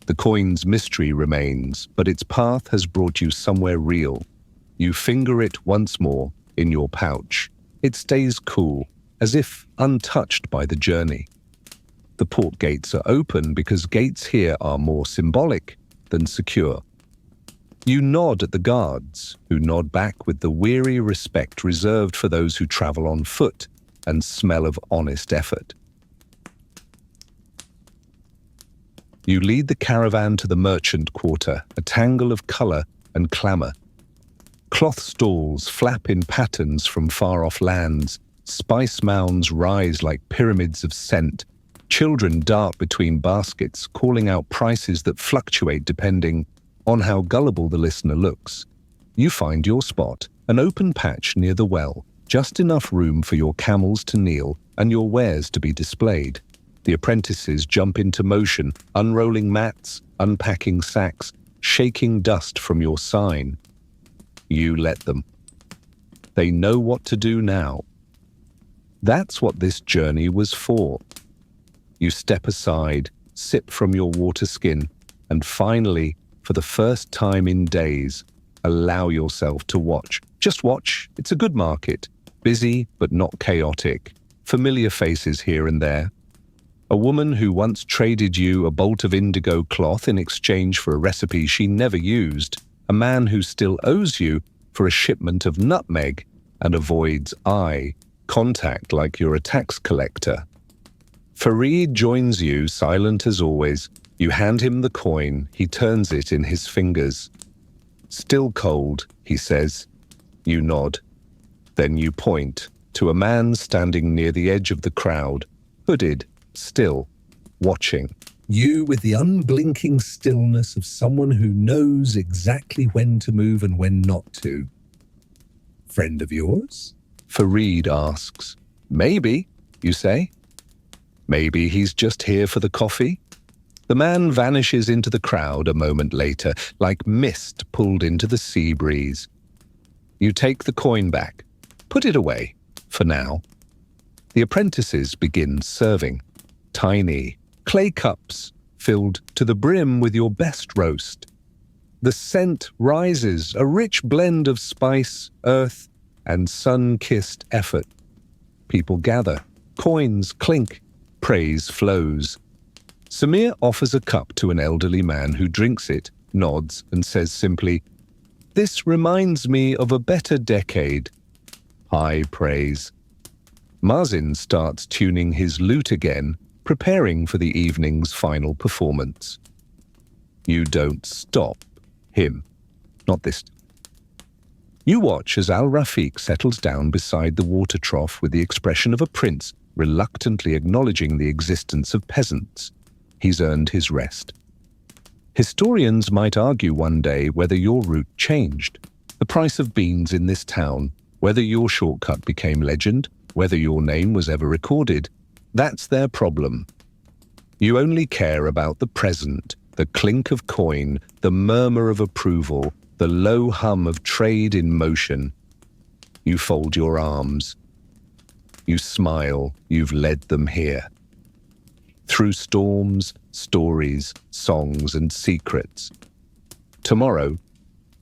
The coin's mystery remains, but its path has brought you somewhere real. You finger it once more in your pouch. It stays cool, as if untouched by the journey. The port gates are open because gates here are more symbolic than secure. You nod at the guards, who nod back with the weary respect reserved for those who travel on foot and smell of honest effort. You lead the caravan to the merchant quarter, a tangle of colour and clamour. Cloth stalls flap in patterns from far-off lands. Spice mounds rise like pyramids of scent. Children dart between baskets, calling out prices that fluctuate depending on how gullible the listener looks. You find your spot, an open patch near the well, just enough room for your camels to kneel and your wares to be displayed. The apprentices jump into motion, unrolling mats, unpacking sacks, shaking dust from your sign. You let them. They know what to do now. That's what this journey was for. You step aside, sip from your water skin, and finally, for the first time in days, allow yourself to watch. Just watch. It's a good market. Busy, but not chaotic. Familiar faces here and there. A woman who once traded you a bolt of indigo cloth in exchange for a recipe she never used. A man who still owes you for a shipment of nutmeg and avoids eye contact like you're a tax collector. Fareed joins you, silent as always. You hand him the coin. He turns it in his fingers. Still cold, he says. You nod. Then you point to a man standing near the edge of the crowd, hooded, still, watching. You with the unblinking stillness of someone who knows exactly when to move and when not to. Friend of yours? Fareed asks. Maybe, you say. Maybe he's just here for the coffee? The man vanishes into the crowd a moment later, like mist pulled into the sea breeze. You take the coin back. Put it away, for now. The apprentices begin serving. Tiny, clay cups filled to the brim with your best roast. The scent rises, a rich blend of spice, earth, and sun-kissed effort. People gather. Coins clink. Praise flows. Samir offers a cup to an elderly man who drinks it, nods, and says simply, "This reminds me of a better decade." High praise. Mazin starts tuning his lute again, preparing for the evening's final performance. You don't stop him. Not this. You watch as Al-Rafiq settles down beside the water trough with the expression of a prince reluctantly acknowledging the existence of peasants. He's earned his rest. Historians might argue one day whether your route changed. The price of beans in this town, whether your shortcut became legend, whether your name was ever recorded. That's their problem. You only care about the present, the clink of coin, the murmur of approval, the low hum of trade in motion. You fold your arms. You smile. You've led them here. Through storms, stories, songs, and secrets. Tomorrow,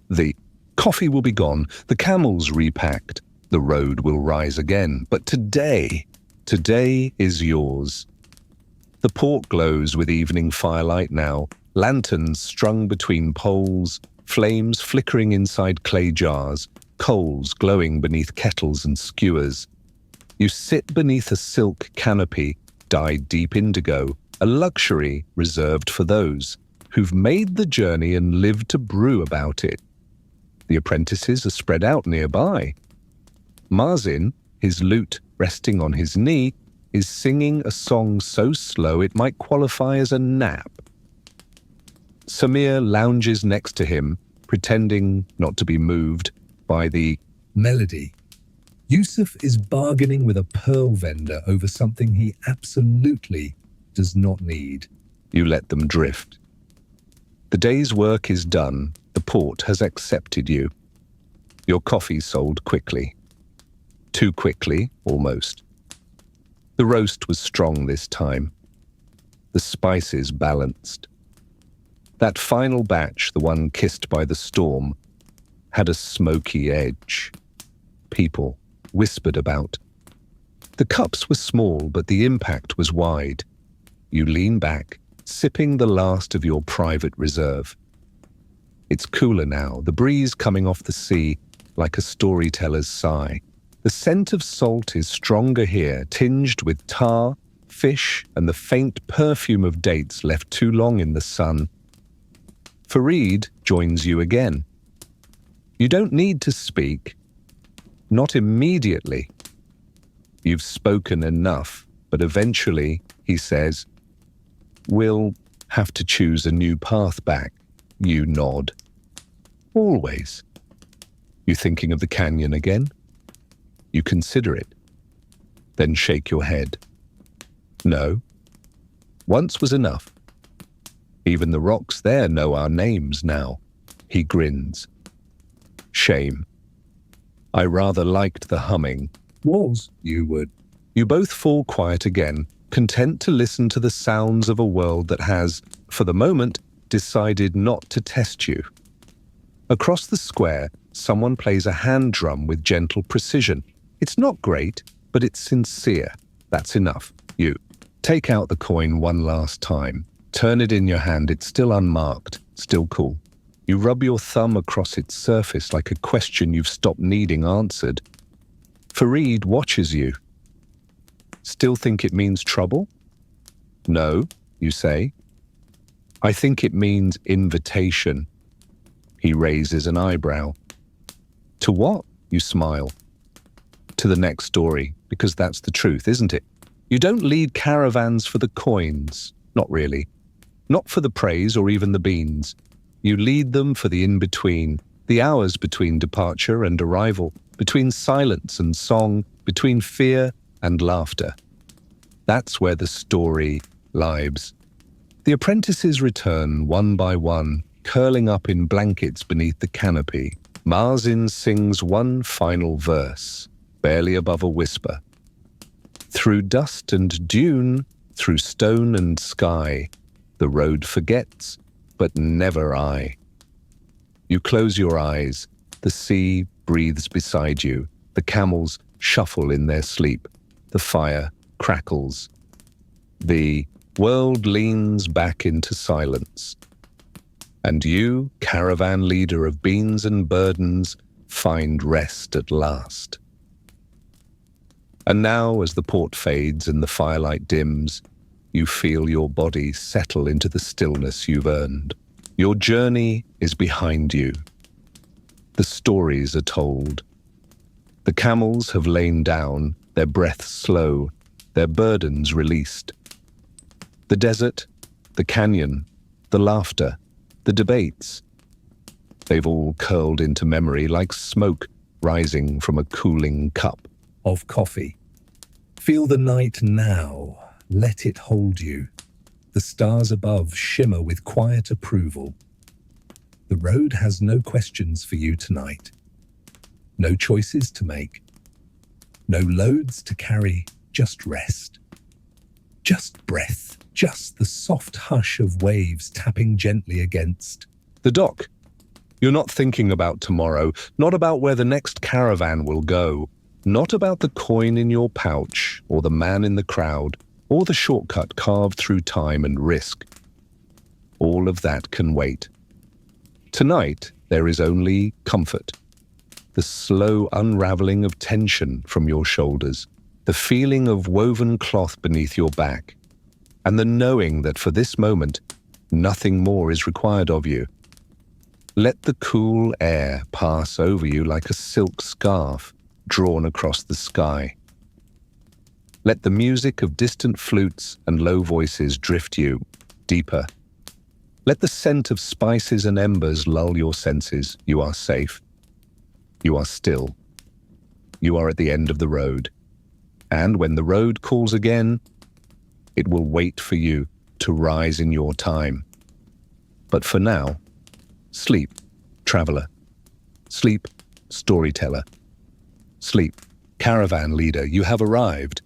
the coffee will be gone, the camels repacked, the road will rise again. But today is yours. The port glows with evening firelight now, lanterns strung between poles, flames flickering inside clay jars, coals glowing beneath kettles and skewers. You sit beneath a silk canopy, dyed deep indigo, a luxury reserved for those who've made the journey and lived to brew about it. The apprentices are spread out nearby. Mazin, his lute resting on his knee, is singing a song so slow it might qualify as a nap. Samir lounges next to him, pretending not to be moved by the melody. Yusuf is bargaining with a pearl vendor over something he absolutely does not need. You let them drift. The day's work is done. The port has accepted you. Your coffee sold quickly. Too quickly, almost. The roast was strong this time. The spices balanced. That final batch, the one kissed by the storm, had a smoky edge. People whispered about. The cups were small, but the impact was wide. You lean back, sipping the last of your private reserve. It's cooler now, the breeze coming off the sea like a storyteller's sigh. The scent of salt is stronger here, tinged with tar, fish, and the faint perfume of dates left too long in the sun. Fareed joins you again. You don't need to speak. Not immediately. You've spoken enough, but eventually, he says, we'll have to choose a new path back. You nod. Always. You thinking of the canyon again? You consider it. Then shake your head. No. Once was enough. Even the rocks there know our names now. He grins. Shame. I rather liked the humming. You would. You both fall quiet again, content to listen to the sounds of a world that has, for the moment, decided not to test you. Across the square, someone plays a hand drum with gentle precision. It's not great, but it's sincere. That's enough. You take out the coin one last time. Turn it in your hand. It's still unmarked, still cool. You rub your thumb across its surface like a question you've stopped needing answered. Fareed watches you. Still think it means trouble? No, you say. I think it means invitation. He raises an eyebrow. To what? You smile. To the next story, because that's the truth, isn't it? You don't lead caravans for the coins. Not really. Not for the praise or even the beans. You lead them for the in-between, the hours between departure and arrival, between silence and song, between fear and laughter. That's where the story lives. The apprentices return one by one, curling up in blankets beneath the canopy. Marzin sings one final verse, barely above a whisper. Through dust and dune, through stone and sky, the road forgets, but never I. You close your eyes, the sea breathes beside you, the camels shuffle in their sleep, the fire crackles. The world leans back into silence. And you, caravan leader of beans and burdens, find rest at last. And now, as the port fades and the firelight dims, you feel your body settle into the stillness you've earned. Your journey is behind you. The stories are told. The camels have lain down, their breath slow, their burdens released. The desert, the canyon, the laughter, the debates, they've all curled into memory like smoke rising from a cooling cup Of coffee. Feel the night now. Let it hold you. The stars above shimmer with quiet approval. The road has no questions for you tonight. No choices to make. No loads to carry, just rest. Just breath, just the soft hush of waves tapping gently against. the dock. You're not thinking about tomorrow, not about where the next caravan will go, not about the coin in your pouch or the man in the crowd or the shortcut carved through time and risk. All of that can wait. Tonight, there is only comfort. The slow unraveling of tension from your shoulders, the feeling of woven cloth beneath your back, and the knowing that for this moment, nothing more is required of you. Let the cool air pass over you like a silk scarf drawn across the sky. Let the music of distant flutes and low voices drift you deeper. Let the scent of spices and embers lull your senses. You are safe. You are still. You are at the end of the road. And when the road calls again, it will wait for you to rise in your time. But for now, sleep, traveler. Sleep, storyteller. Sleep, caravan leader. You have arrived.